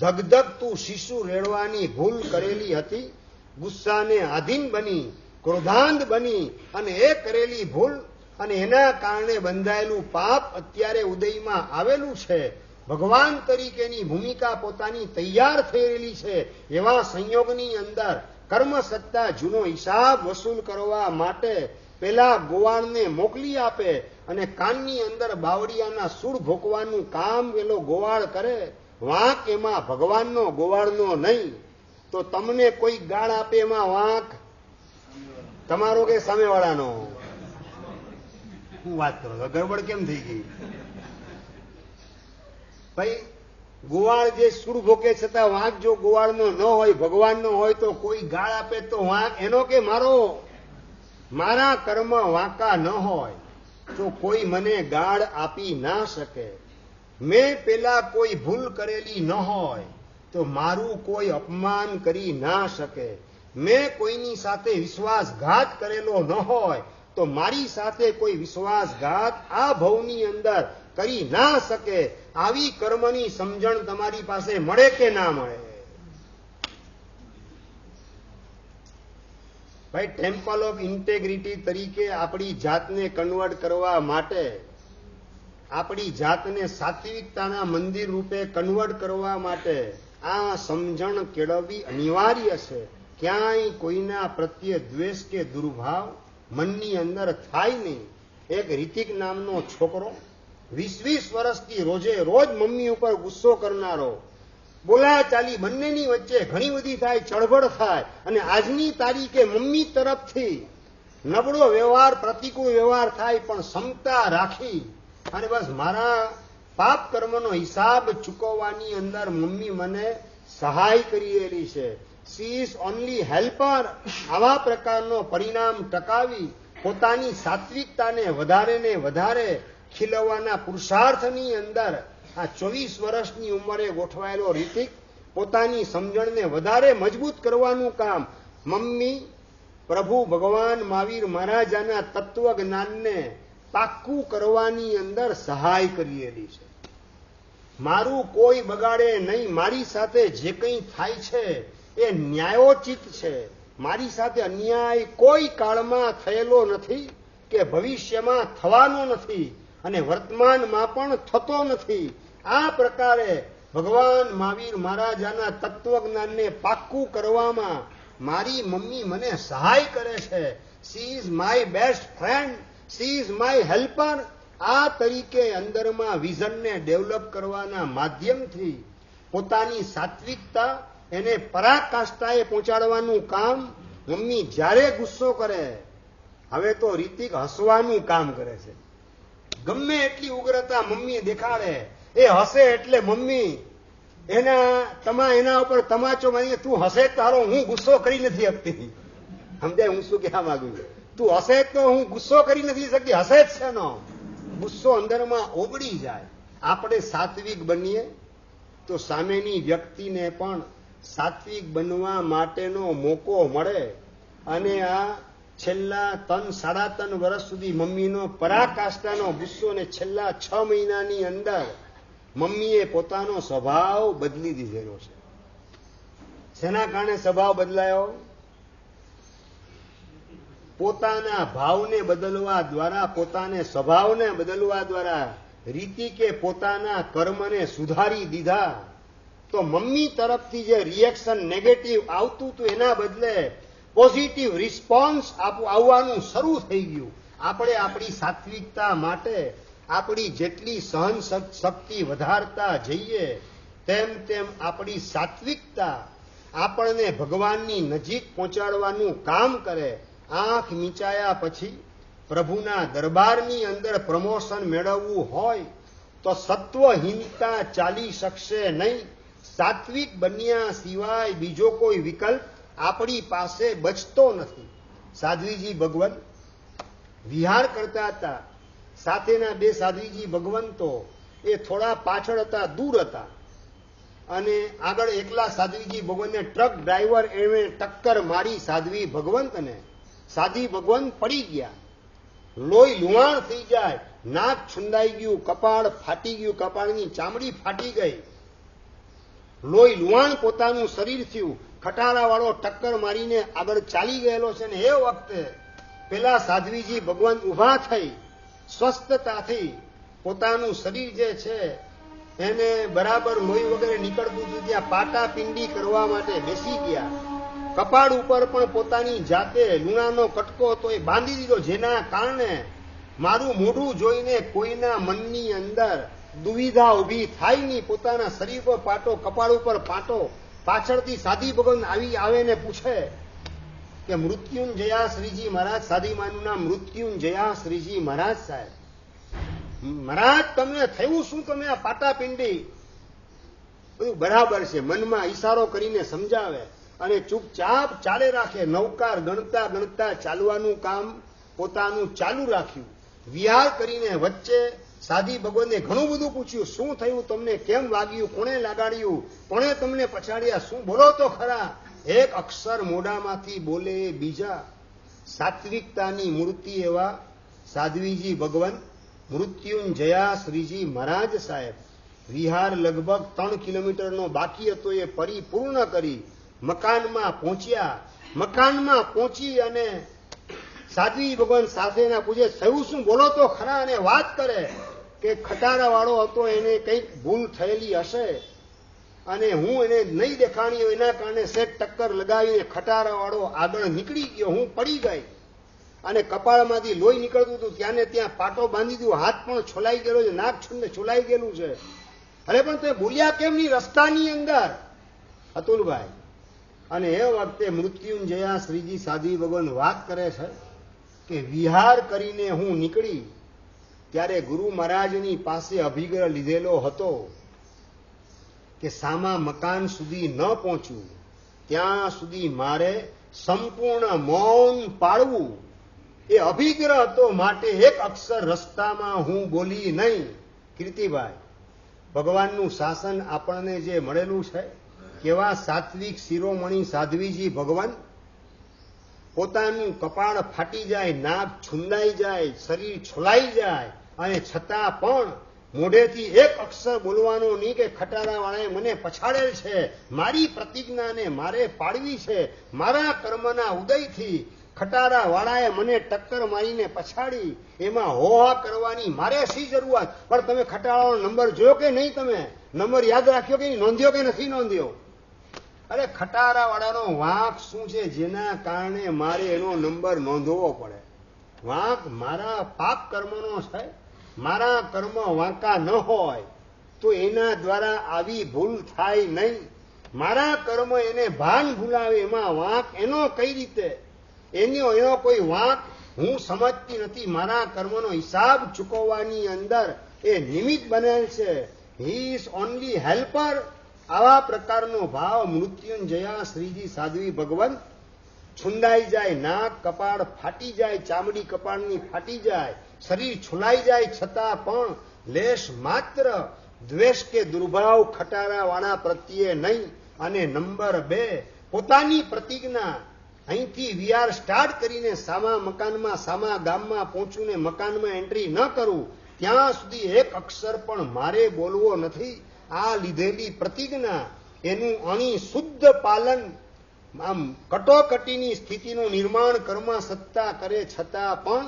ધગધગતું શિશુ રેડવાની ભૂલ કરેલી હતી. ગુસ્સાને આધીન બની, ક્રોધાંધ બની અને એ કરેલી ભૂલ અને એના કારણે બંધાયેલું પાપ અત્યારે ઉદયમાં આવેલું છે. ભગવાન તરીકેની ભૂમિકા પોતાની તૈયાર થયેલી છે. એવા સંયોગની અંદર કર્મ સત્તા જૂનો હિસાબ વસૂલ કરવા માટે પેલા ગોવાળને મોકલી આપે અને કાનની અંદર બાવળિયાના સૂળ ભોકવાનું કામ પેલો ગોવાળ કરે. વાંક એમાં ભગવાનનો, ગોવાળનો નહીં. તો તમને કોઈ ગાળ આપે એમાં વાંક તમારો કે સામેવાળાનો? હું વાત કરો, ગડબડ કેમ થઈ ગઈ ભાઈ? ગોવાળ જે સૂળ ભોકે છતાં વાંક જો ગોવાળનો ન હોય, ભગવાનનો હોય, તો કોઈ ગાળ આપે તો વાંક એનો કે મારો? મારા કર્મ વાંકા ન હોય તો કોઈ મને ગાળ આપી ના શકે. મેં પેલા કોઈ ભૂલ કરેલી ન હોય તો મારું કોઈ અપમાન કરી ના શકે. મેં કોઈની સાથે વિશ્વાસઘાત કરેલો ન હોય તો મારી સાથે કોઈ વિશ્વાસઘાત આ ભવની અંદર કરી ના શકે. આવી કર્મની સમજણ તમારી પાસે મળે કે ના મળે? ભાઈ, ટેમ્પલ ઓફ ઇન્ટેગ્રિટી તરીકે આપણી જાતને કન્વર્ટ કરવા માટે, આપણી જાતને સાત્વિકતાના મંદિર રૂપે કન્વર્ટ કરવા માટે આ સમજણ કેળવવી અનિવાર્ય છે. ક્યાંય કોઈના પ્રત્યે દ્વેષ કે દુર્ભાવ મનની અંદર થાય નહીં. એક રિતિક નામનો છોકરો 20 વર્ષથી રોજે રોજ મમ્મી ઉપર ગુસ્સો કરનારો, બોલાચાલી બંનેની વચ્ચે ઘણી બધી થાય, ચળબળ થાય, અને આજની તારીખે મમ્મી તરફથી નબળો વ્યવહાર, પ્રતિકૂળ વ્યવહાર થાય, પણ ક્ષમતા રાખી અને બસ મારા પાપ કર્મનો હિસાબ ચૂકવવાની અંદર મમ્મી મને સહાય કરી રહેલી છે. She is only helper. આવા પ્રકારનો પરિણામ ટકાવી પોતાની સાત્વિકતાને વધારે ને વધારે ખીલવવાના પુરુષાર્થની અંદર આ 24 વર્ષની ઉંમરે ગોઠવાયેલો રીતિક પોતાની સમજણને વધારે મજબૂત કરવાનું કામ મમ્મી પ્રભુ ભગવાન મહાવીર મહારાજાના તત્વ જ્ઞાનને પાક્કું કરવાની અંદર સહાય કરેલી છે. મારું કોઈ બગાડે નહીં. મારી સાથે જે કંઈ થાય છે એ ન્યાયોચિત છે. મારી સાથે અન્યાય કોઈ કાળમાં થયેલો નથી કે ભવિષ્યમાં થવાનો નથી અને વર્તમાનમાં પણ થતો નથી. આ પ્રકારે ભગવાન મહાવીર મહારાજાના તત્વજ્ઞાનને પાક્કું કરવામાં મારી મમ્મી મને સહાય કરે છે. She is my best friend, she is my helper. આ તરીકે અંદરમાં વિઝનને ડેવલપ કરવાના માધ્યમથી પોતાની સાત્વિકતા એને પરાકાષ્ઠાએ પહોંચાડવાનું કામ મમ્મી જ્યારે ગુસ્સો કરે, હવે તો રીતિક હસવાનું કામ કરે છે. ગમે એટલી ઉગ્રતા મમ્મી દેખાડે, એ હસે એટલે મમ્મી એના ઉપર તમાચો મારી, તું હસે તારો હું ગુસ્સો કરી નથી શકતી. સમજાય હું શું કહેવા માંગુ છું? તું હસે તો હું ગુસ્સો કરી નથી શકતી, હસે જ છે નો ગુસ્સો અંદરમાં ઓગળી જાય. આપણે સાત્વિક બનીએ તો સામેની વ્યક્તિને પણ સાત્વિક બનવા માટેનો મોકો મળે. અને આ છેલ્લા 3-3.5 વર્ષ સુધી મમ્મીનો પરાકાષ્ઠાનો ગુસ્સો, અને છેલ્લા 6 મહિનાની અંદર મમ્મીએ પોતાનો સ્વભાવ બદલી દીધેલો છે. શેના કારણે સ્વભાવ બદલાયો? પોતાના ભાવને બદલવા દ્વારા, પોતાને સ્વભાવને બદલવા દ્વારા રીતિકે પોતાના કર્મને સુધારી દીધા. તો મમ્મી તરફથી જે રિએક્શન નેગેટિવ આવતું હતું એના બદલે પોઝિટિવ રિસ્પોન્સ આવવાનું શરૂ થઈ ગયું. આપણે આપણી સાત્વિકતા માટે આપણી જેટલી સહન શક્તિ વધારતા જઈએ તેમ તેમ આપણી સાત્વિકતા આપણને ભગવાનની નજીક પહોંચાડવાનું કામ કરે. આંખ મીચાયા પછી પ્રભુના દરબારની અંદર પ્રમોશન મેળવવું હોય તો સત્વહીનતા ચાલી શકશે નહીં. સાત્વિક બન્યા સિવાય બીજો કોઈ વિકલ્પ આપણી પાસે બચતો નથી. સાધ્વીજી ભગવાન વિહાર કરતા હતા. સાથેના બે સાધ્વીજી ભગવંતો એ થોડા પાછળ હતા, દૂર હતા, અને આગળ એકલા સાધ્વીજી ભગવંતને ટ્રક ડ્રાઈવર એને ટક્કર મારી સાધ્વી ભગવંતને. સાધ્વી ભગવંત પડી ગયા, લોહી લુહાણ થઈ જાય, નાક છુંદાઈ ગયું, કપાળ ફાટી ગયું, કપાળની ચામડી ફાટી ગઈ, લોહી લુહાણ પોતાનું શરીર થયું. ખટારા વાળો ટક્કર મારીને આગળ ચાલી ગયેલો છે ને એ વખતે પેલા સાધ્વીજી ભગવંત ઉભા થઈ સ્વસ્થતાથી પોતાનું શરીર જે છે એને બરાબર લોહી વગેરે નીકળતું હતું ત્યાં પાટા પિંડી કરવા માટે બેસી ગયા. કપાળ ઉપર પણ પોતાની જાતે લુણાનો કટકો હતો એ બાંધી દીધો, જેના કારણે મારું મોઢું જોઈને કોઈના મનની અંદર દુવિધા ઉભી થાય નહીં. પોતાના શરીર પર પાટો, કપાળ ઉપર પાટો. પાછળથી સાધી ભગવાન આવે ને પૂછે કે મૃત્યુંજયા શ્રીજી મહારાજ, સાધી માનું નામ મૃત્યુંજયા શ્રીજી મહારાજ સાહેબ, મહારાજ તમને થયું શું? તમે આ પાટા પિંડી? બધું બરાબર છે, મનમાં ઈશારો કરીને સમજાવે અને ચૂપચાપ ચાલે રાખે. નવકાર ગણતા ગણતા ચાલવાનું કામ પોતાનું ચાલુ રાખ્યું. વિહાર કરીને વચ્ચે સાધી ભગવાને ઘણું બધું પૂછ્યું, શું થયું તમને? કેમ વાગ્યું? કોણે લગાડ્યું? કોણે તમને પછાડ્યા? શું બોલો તો ખરા? એક અક્ષર મોઢામાંથી બોલે બીજા. સાત્વિકતાની મૂર્તિ એવા સાધ્વીજી ભગવાન મૃત્યુંજયા શ્રીજી મહારાજ સાહેબ વિહાર લગભગ 3 કિલોમીટરનો બાકી હતો એ પરિપૂર્ણ કરી મકાનમાં પહોંચ્યા. મકાનમાં પહોંચી અને સાધ્વી ભગવાન સાથેના પૂછે, થયું શું? બોલો તો ખરા. અને વાત કરે કે ખટારા વાળો હતો, એને કંઈક ભૂલ થયેલી હશે અને હું એને નહીં દેખાણી એના કારણે સેટ ટક્કર લગાવીને ખટારા વાળો આગળ નીકળી ગયો. હું પડી ગઈ અને કપાળમાંથી લોહી નીકળતું હતું, ત્યાં ને ત્યાં પાટો બાંધી દીધો, હાથ પણ છોલાઈ ગયેલો છે, નાક છોલાઈ ગયેલું છે. અરે પણ તે બોલ્યા કેમ નહીં રસ્તાની અંદર? અતુલભાઈ, અને એ વખતે મૃત્યુંજયા શ્રીજી સાધ્વી ભગવાન વાત કરે છે કે વિહાર કરીને હું નીકળી ત્યારે ગુરુ મહારાજની પાસે અભિગ્રહ લીધેલો હતો કે સામા મકાન સુધી ન પહોંચવું ત્યાં સુધી મારે સંપૂર્ણ મૌન પાળવું. એ અભિગ્રહ હતો, માટે એક અક્ષર રસ્તામાં હું બોલી નહીં. કીર્તિભાઈ, ભગવાનનું શાસન આપણને જે મળેલું છે, કેવા સાત્વિક શિરોમણી સાધ્વીજી ભગવાન, પોતાનું કપાળ ફાટી જાય, નાક છુંદાઈ જાય, શરીર છોલાઈ જાય, અને છતાં પણ મોઢેથી એક અક્ષર બોલવાનો નહીં કે ખટારા વાળાએ મને પછાડેલ છે, મારી પ્રતિજ્ઞાને મારે પાડવી છે, મારા કર્મના ઉદયથી ખટારા વાળાએ મને ટક્કર મારીને પછાડી, એમાં હોહા કરવાની મારે શી જરૂરત? પણ તમે ખટારાનો નંબર જોયો કે નહીં? તમે નંબર યાદ રાખ્યો કે નહીં? નોંધ્યો કે નથી નોંધ્યો? અરે ખટારા વાળાનો વાંક શું છે જેના કારણે મારે એનો નંબર નોંધવો પડે? વાંક મારા પાપ કર્મનો છે. મારા કર્મ વાંકા ન હોય તો એના દ્વારા આવી ભૂલ થાય નહીં. મારા કર્મ એને ભાન ભૂલાવે, એમાં વાંક એનો કઈ રીતે? એનો કોઈ વાંક હું સમજતી નથી. મારા કર્મનો હિસાબ ચૂકવવાની અંદર એ નિમિત્ત બનેલ છે. He is only helper. આવા પ્રકારનો ભાવ મૃત્યુંજયા શ્રીજી સાધ્વી ભગવાન છુંદાઈ જાય, નાક કપાળ ફાટી જાય, ચામડી કપાળની ફાટી જાય, શરીર છુલાઈ જાય, છતાં પણ લેશ માત્ર દ્વેષ કે દુર્ભાવ ખટારા વાળા પ્રત્યે નહીં. અને નંબર 2, પોતાની પ્રતિજ્ઞા અહીંથી વિહાર સ્ટાર્ટ કરીને સામા મકાનમાં, સામા ગામમાં પહોંચું ને મકાનમાં એન્ટ્રી ન કરું ત્યાં સુધી એક અક્ષર પણ મારે બોલવો નથી. આ લીધેલી પ્રતિજ્ઞા, એનું અણી શુદ્ધ પાલન, આમ કટોકટીની સ્થિતિનું નિર્માણ કરવા સત્તા કરે છતાં પણ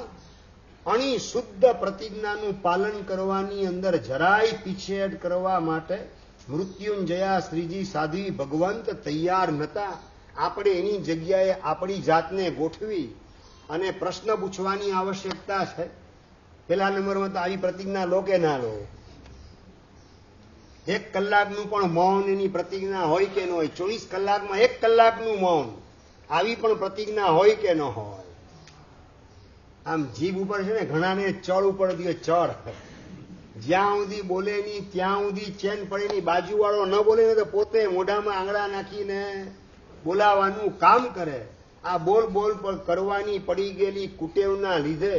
અણી શુદ્ધ પ્રતિજ્ઞાનું પાલન કરવાની અંદર જરાય પીછેહટ કરવા માટે મૃત્યુંજયા શ્રીજી સાધ્વી ભગવંત તૈયાર નતા. આપણે એની જગ્યાએ આપણી જાતને ગોઠવી અને પ્રશ્ન પૂછવાની આવશ્યકતા છે. પેલા નંબરમાં તો આવી પ્રતિજ્ઞા લો કે ના લો? 1 કલાકનું પણ મૌન એની પ્રતિજ્ઞા હોય કે ન હોય? 24 કલાકમાં 1 કલાકનું મૌન, આવી પણ પ્રતિજ્ઞા હોય કે ન હોય? આમ જીભ ઉપર છે ને ઘણાને ચડ ઉપર દે, ચડ. જ્યાં સુધી બોલે નહીં ત્યાં સુધી ચેન પડે નહીં. બાજુવાળો ન બોલે ને તો પોતે મોઢામાં આંગળા નાખીને બોલાવાનું કામ કરે. આ બોલ બોલ પર કરવાની પડી ગયેલી કુટેવના લીધે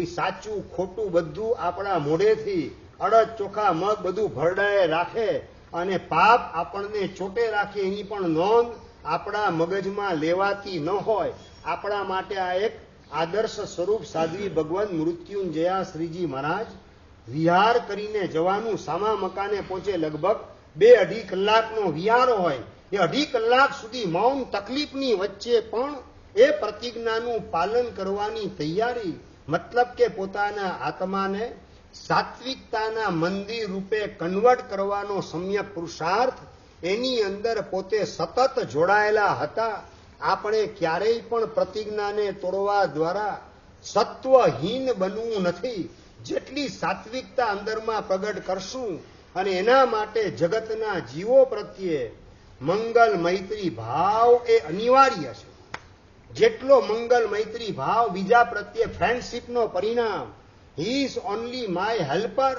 એ સાચું ખોટું બધું આપણા મોઢેથી અડદ ચોખા મગ બધું ભરડાએ રાખે અને પાપ આપણને ચોટે રાખે એની પણ નોંધ આપણા મગજમાં લેવાતી ન હોય. આપણા માટે આ એક આદર્શ સ્વરૂપ સાધ્વી ભગવાન મૃત્યુંજયા શ્રીજી મહારાજ વિહાર કરીને જવાનું. સામા મકાને પહોંચે લગભગ 2-2.5 કલાકનો વિહાર હોય. એ 2.5 કલાક સુધી મૌન તકલીફની વચ્ચે પણ એ પ્રતિજ્ઞાનું પાલન કરવાની તૈયારી. મતલબ કે પોતાના આત્માને સાત્વિકતાના મંદિર રૂપે કન્વર્ટ કરવાનો સમ્યક પુરુષાર્થ એની અંદર પોતે સતત જોડાયેલા હતા. આપણે ક્યારેય પણ પ્રતિજ્ઞાને તોડવા દ્વારા સત્વહીન બનવું નથી. જેટલી સાત્વિકતા અંદરમાં પ્રગટ કરશું અને એના માટે જગતના જીવો પ્રત્યે મંગલ મૈત્રી ભાવ એ અનિવાર્ય છે. જેટલો મંગલ મૈત્રી ભાવ બીજા પ્રત્યે ફ્રેન્ડશીપનો પરિણામ. He is only my helper,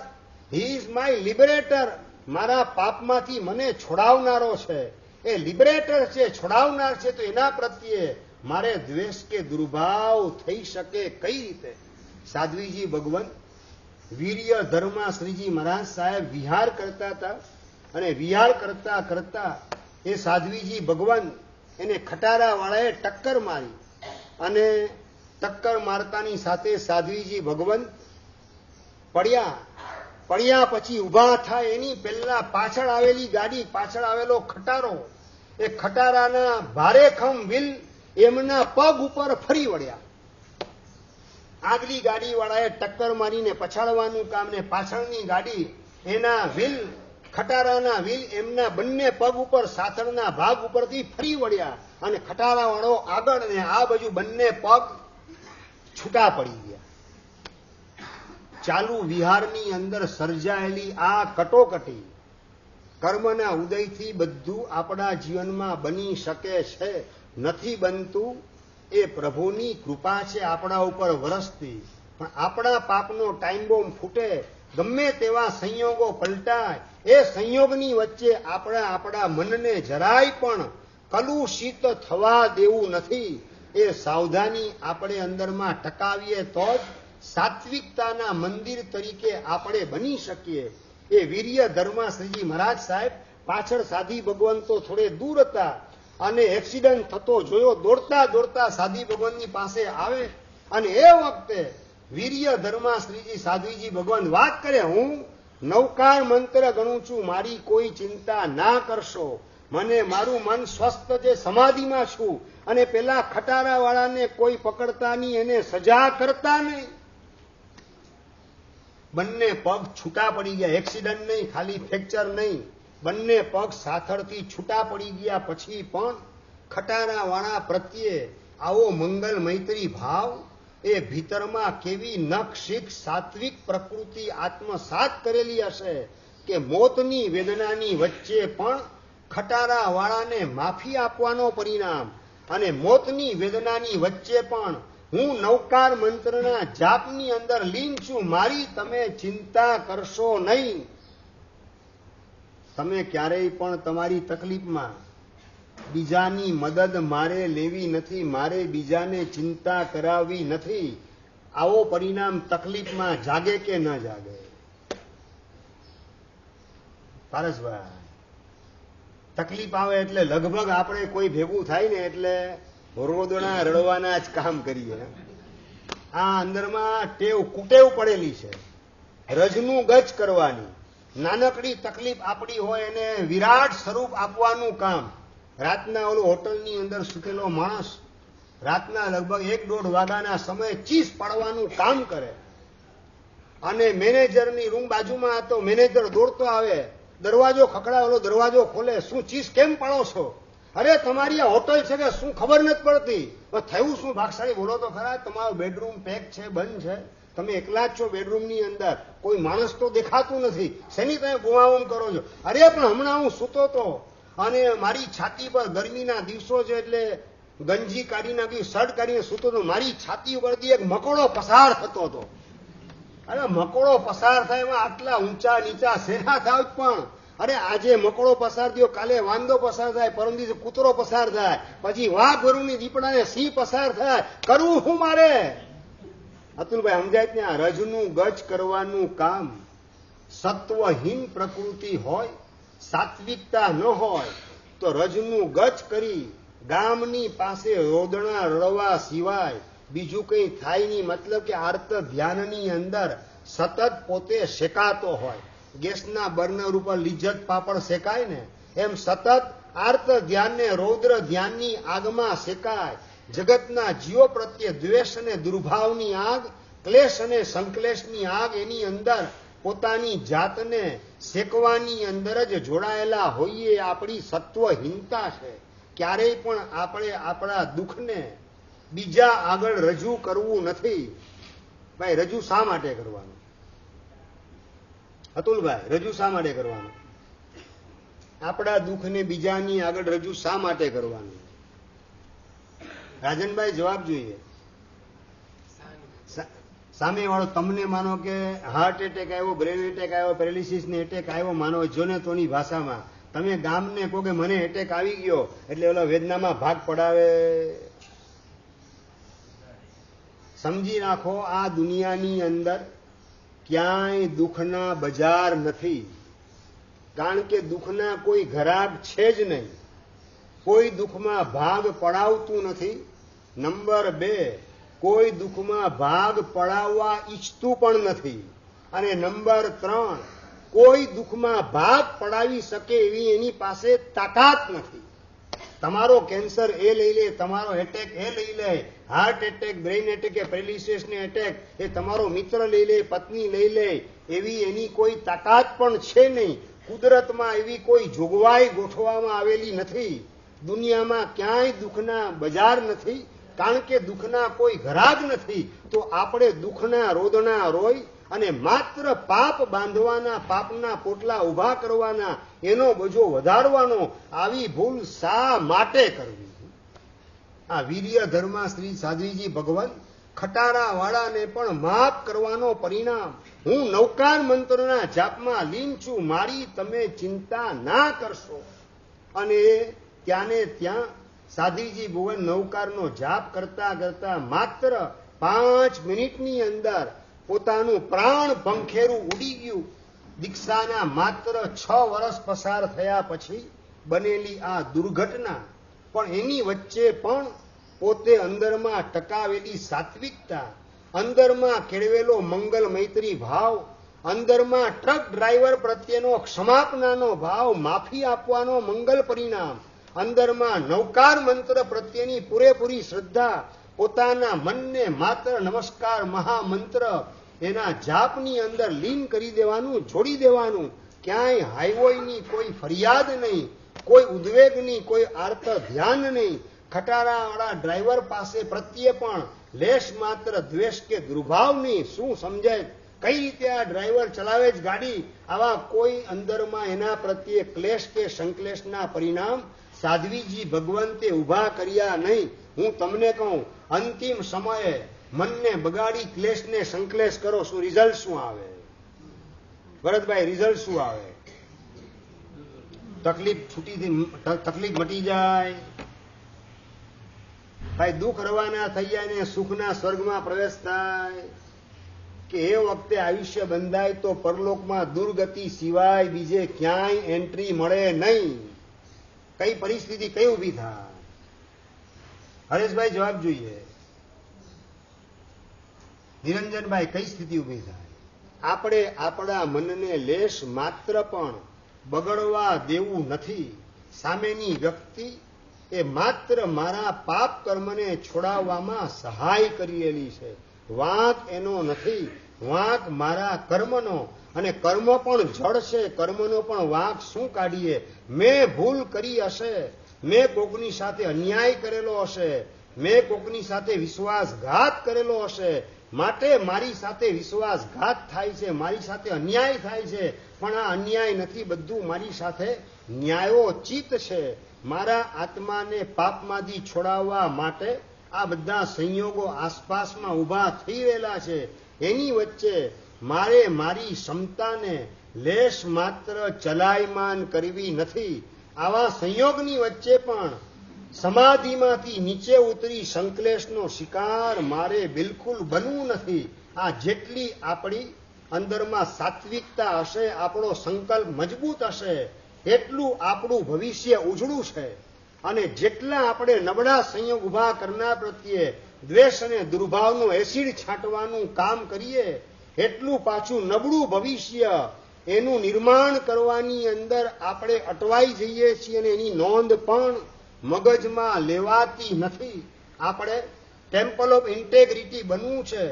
he is my liberator. મારા પાપમાંથી મને છોડાવનારો છે, એ લિબરેટર છે, છોડાવનાર છે. તો એના પ્રત્યે મારે દ્વેષ કે દુર્ભાવ થઈ શકે કઈ રીતે? સાધ્વીજી ભગવાન વીર્ય ધર્મા શ્રીજી મહારાજ સાહેબ વિહાર કરતા હતા અને વિહાર કરતા કરતા એ સાધ્વીજી ભગવાન એને ખટારા વાળાએ ટક્કર મારી અને ટક્કર મારતાની સાથે સાધ્વીજી ભગવાન પડ્યા પછી ઉભા થાય એની પહેલા પાછળ આવેલી ગાડી, પાછળ આવેલો ખટારો, એ ખટારાના ભારેખમ વ્હીલ એમના પગ ઉપર ફરી વળ્યા. આગલી ગાડી વાળાએ ટક્કર મારીને પછાડવાનું કામ ને પાછળની ગાડી એના વ્હીલ, ખટારાના વ્હીલ એમના બંને પગ ઉપર સાથળના ભાગ ઉપરથી ફરી વળ્યા અને ખટારા વાળો આગળ ને આ બાજુ બંને પગ છૂટા પડી ગયા. ચાલુ વિહારની અંદર સર્જાયેલી આ કટોકટી કર્મના ઉદયથી બધું આપણા જીવનમાં બની શકે છે. નથી બનતું એ પ્રભુની કૃપા છે આપણા ઉપર વરસતી. પણ આપણા પાપનો ટાઈમ બોમ્બ ફૂટે, ગમે તેવા સંયોગો પલટાય, એ સંયોગની વચ્ચે આપણા મનને જરાય પણ કલુષિત થવા દેવું નથી. એ સાવધાની આપણે અંદરમાં ટકાવીએ તો જ સાત્વિકતાના મંદિર તરીકે આપણે બની શકીએ. એ વીર્ય ધર્મા શ્રીજી મહારાજ સાહેબ પાછળ સાધી ભગવાન તો થોડે દૂર હતા અને એક્સિડન્ટ થતો જોયો. દોડતા દોડતા સાધી ભગવાનની પાસે આવે અને એ વખતે વીર્ય ધર્મા શ્રીજી સાધ્વીજી ભગવાન વાત કરે, હું નવકાર મંત્ર ગણું છું, મારી કોઈ ચિંતા ના કરશો, મને મારું મન સ્વસ્થ છે, સમાધિમાં છું અને પેલા ખટારા વાળાને કોઈ પકડતા નહીં, એને સજા કરતા નહીં. બંને પગ છૂટા પડી ગયા. એક્સિડન્ટ નહીં, ખાલી ફ્રેક્ચર નહીં, બંને પગ સાથળથી છૂટા પડી ગયા. પછી પણ ખટારા વાળા પ્રત્યે આવો મંગલ મૈત્રી ભાવ, એ ભીતરમાં કેવી નખશીખ સાત્વિક પ્રકૃતિ આત્મસાત કરેલી હશે કે મોતની વેદનાની વચ્ચે પણ ખટારા વાળાને માફી આપવાનો પરિણામ અને મોતની વેદનાની વચ્ચે પણ હું નવકાર મંત્રના જાપની અંદર લીન છું, મારી તમે ચિંતા કરશો નહીં. તમે ક્યારેય પણ તમારી તકલીફમાં બીજાની મદદ મારે લેવી નથી, મારે બીજાને ચિંતા કરાવવી નથી. આવો પરિણામ તકલીફમાં જાગે કે ન જાગે? પારસભાઈ, તકલીફ આવે એટલે લગભગ આપણે કોઈ ભેગું થાય ને એટલે રોદણા રડવાના જ કામ કરીએ. આ અંદરમાં કુટેવ પડેલી છે, રજનું ગજ કરવાની. નાનકડી તકલીફ આપણી હોય એને વિરાટ સ્વરૂપ આપવાનું કામ. રાતના ઓલો હોટલની અંદર સુતેલો માણસ રાતના લગભગ 1-1.5 વાગ્યાના સમયે ચીસ પાડવાનું કામ કરે અને મેનેજરની રૂમ બાજુમાં હતો. મેનેજર દોડતો આવે, દરવાજો ખખડાય, ઓલો દરવાજો ખોલે, શું ચીસ કેમ પાડો છો? અરે તમારી આ હોટલ છે કે શું ખબર નથી પડતી? થયું શું? ભાગશાળી બોલો તો ખરા. તમારો બેડરૂમ પેક છે, બંધ છે, તમે એકલા જ છો બેડરૂમની અંદર, કોઈ માણસ તો દેખાતું નથી, શેની તમે બુમાબુમ કરો છો? અરે પણ હમણાં હું સૂતો હતો અને મારી છાતી પર ગરમીના દિવસો છે એટલે ગંજી કાઢી નાખી, શર્ટ કાઢીને સૂતો હતો, મારી છાતી ઉપરથી એક મકોડો પસાર થતો હતો. અરે મકોડો પસાર થાય એમાં આટલા ઊંચા નીચા શેના થાય? પણ અરે આજે મકોડો પસાર થયો, કાલે વાંદો પસાર થાય, પરમ દિવસે કૂતરો પસાર થાય, પછી વાઘ વરુની દીપડાને સિંહ પસાર થાય. કરવું શું મારે? અતુલભાઈ સમજાય ત્યાં રજનું ગજ કરવાનું કામ સત્વહીન પ્રકૃતિ હોય, સાત્વિકતા ન હોય તો રજનું ગજ કરી ગામની પાસે રોદણા રળવા સિવાય બીજું કંઈ થાય નહીં. મતલબ કે આર્ત ધ્યાનની અંદર સતત પોતે શેકાતો હોય. ગેસના બર્નર ઉપર લિજ્જત પાપડ શેકાય ને એમ સતત આર્ત ધ્યાનને રૌદ્ર ધ્યાનની આગમાં શેકાય. જગતના જીવો પ્રત્યે દ્વેષ અને દુર્ભાવની આગ, ક્લેશ અને સંકલેશની આગ, એની અંદર પોતાની જાતને શેકવાની અંદર જ જોડાયેલા હોઈએ. આપણી સત્વહીનતા છે. ક્યારેય પણ આપણે આપણા દુઃખને બીજા આગળ રજૂ કરવું નથી. ભાઈ રજૂ શા માટે કરવાનું? અતુલભાઈ રજૂ શા માટે કરવાનું? આપણા દુઃખને બીજાની આગળ રજૂ શા માટે કરવાનું? રાજનભાઈ જવાબ જોઈએ. સામે વાળો તમને માનો કે હાર્ટ એટેક આવ્યો, બ્રેન એટેક આવ્યો, પેરાલિસિસ ને એટેક આવ્યો, માનો જોને તોની ભાષામાં તમે ગામને કહો કે મને એટેક આવી ગયો એટલે ઓલા વેદનામાં ભાગ પડાવે. સમજી રાખો આ દુનિયાની અંદર ક્યાંય દુઃખના બજાર નથી. કારણ કે દુઃખના કોઈ ઘરાક છે જ નહીં. કોઈ દુઃખમાં ભાગ પડાવતું નથી. નંબર 2, કોઈ દુઃખમાં ભાગ પડાવવા ઈચ્છતું પણ નથી. અને નંબર 3, કોઈ દુઃખમાં ભાગ પડાવી શકે એવી એની પાસે તાકાત નથી. તમારો કેન્સર એ લઈ લે, તમારો એટેક એ લઈ લે, હાર્ટ એટેક, બ્રેઇન એટેક કે પેરાલિસિસ ને એટેક એ તમારો મિત્ર લઈ લે, પત્ની લઈ લે, એવી એની કોઈ તાકાત પણ છે નહીં. કુદરતમાં એવી કોઈ જોગવાઈ ગોઠવવામાં આવેલી નથી. દુનિયામાં ક્યાંય દુઃખના બજાર નથી. કારણ કે દુઃખના કોઈ ઘરાક નથી. તો આપણે દુઃખના રોદણા રોઈ અને માત્ર પાપ બાંધવાના, પાપના પોટલા ઉભા કરવાના, એનો બોજો વધારવાનો, આવી ભૂલ શા માટે કરવી? આ વીર્ય ધર્મા શ્રી સાધ્વીજી ભગવાન ખટારા વાળાને પણ માફ કરવાનો પરિણામ. હું નૌકાર મંત્રના જાપમાં લીન છું, મારી તમે ચિંતા ના કરશો. અને ત્યાંને ત્યાં સાધ્વીજી ભગવાન નૌકારનો જાપ કરતા કરતા માત્ર 5 મિનિટની અંદર પોતાનું પ્રાણ પંખેરું ઉડી ગયું. દીક્ષાના માત્ર 6 વર્ષ પસાર થયા પછી બનેલી આ દુર્ઘટના. પણ એની વચ્ચે પણ પોતે અંદરમાં ટકાવેલી સાત્વિકતા, અંદરમાં કેળવેલો મંગલ મૈત્રી ભાવ, અંદરમાં ટ્રક ડ્રાઈવર પ્રત્યેનો ક્ષમાપનાનો ભાવ, માફી આપવાનો મંગલ પરિણામ, અંદરમાં નૌકાર મંત્ર પ્રત્યેની પૂરેપૂરી શ્રદ્ધા, પોતાના મનને માત્ર નમસ્કાર મહામંત્ર એના જાપની અંદર લીન કરી દેવાનું, છોડી દેવાનું. ક્યાંય હાઈવોયની કોઈ ફરિયાદ નહીં, કોઈ ઉદ્વેગની, કોઈ આર્ત ધ્યાન નહીં. ખટારાવાળા ડ્રાઈવર પાસે પ્રત્યે પણ લેશ માત્ર દ્વેષ કે દુર્ભાવ નહીં. શું સમજાય? કઈ રીતે આ ડ્રાઈવર ચલાવે જ ગાડી? આવા કોઈ અંદરમાં એના પ્રત્યે ક્લેશ કે સંકલેશના પરિણામ સાધ્વીજી ભગવંતે ઉભા કર્યા નહીં. હું તમને કહું, અંતિમ સમયે મનને બગાડી ક્લેશને સંકલેશ કરો, શું રિઝલ્ટ શું આવે? ભરતભાઈ રિઝલ્ટ શું આવે? તકલીફ મટી જાય. ભાઈ દુઃખ રવાના થઈ જાય ને સુખના સ્વર્ગમાં પ્રવેશ થાય. કે એ વખતે આયુષ્ય બંધાય તો પરલોકમાં દુર્ગતિ સિવાય બીજે ક્યાંય એન્ટ્રી મળે નહીં. કઈ પરિસ્થિતિ કઈ ઊભી થાય? હરેશભાઈ જવાબ જોઈએ. નિરંજનભાઈ કઈ સ્થિતિ ઊભી થાય? આપણે આપણા મનને લેશ માત્ર પણ બગડવા દેવું નથી. સામેની વ્યક્તિ એ માત્ર મારા પાપ કર્મને છોડાવવામાં સહાય કરેલી છે. વાંક એનો નથી, વાંક મારા કર્મનો. અને કર્મ પણ જળ છે, કર્મનો પણ વાંક શું કાઢીએ? મેં ભૂલ કરી હશે, મેં કોકની સાથે અન્યાય કરેલો હશે, મેં કોકની સાથે વિશ્વાસઘાત કરેલો હશે, માટે મારી સાથે વિશ્વાસઘાત થાય છે, મારી સાથે અન્યાય થાય છે. પણ આ અન્યાય નથી, બધું મારી સાથે ન્યાયોચિત છે. મારા આત્માને પાપમાંથી છોડાવવા માટે આ બધા સંયોગો આસપાસમાં ઊભા થઈ રહેલા છે. એની વચ્ચે મારે મારી ક્ષમતાને લેશ માત્ર ચલાયમાન કરવી નથી. આવા સંયોગની વચ્ચે પણ સમાધિમાંથી નીચે ઉતરી સંકલેશનો શિકાર મારે બિલકુલ બનવું નથી. આ જેટલી આપણી અંદરમાં સાત્વિકતા હશે, આપણો સંકલ્પ મજબૂત હશે, એટલું આપણું ભવિષ્ય ઉજળું છે. અને જેટલા આપણે નબળા સંયોગ ઉભા કરનાર પ્રત્યે દ્વેષ અને દુર્ભાવનું એસિડ છાંટવાનું કામ કરીએ, એટલું પાછું નબળું ભવિષ્ય એનું નિર્માણ કરવાની અંદર આપણે અટવાઈ જઈએ છીએ અને એની નોંધ પણ મગજમાં લેવાતી નથી. આપણે ટેમ્પલ ઓફ ઇન્ટેગ્રિટી બનવું છે,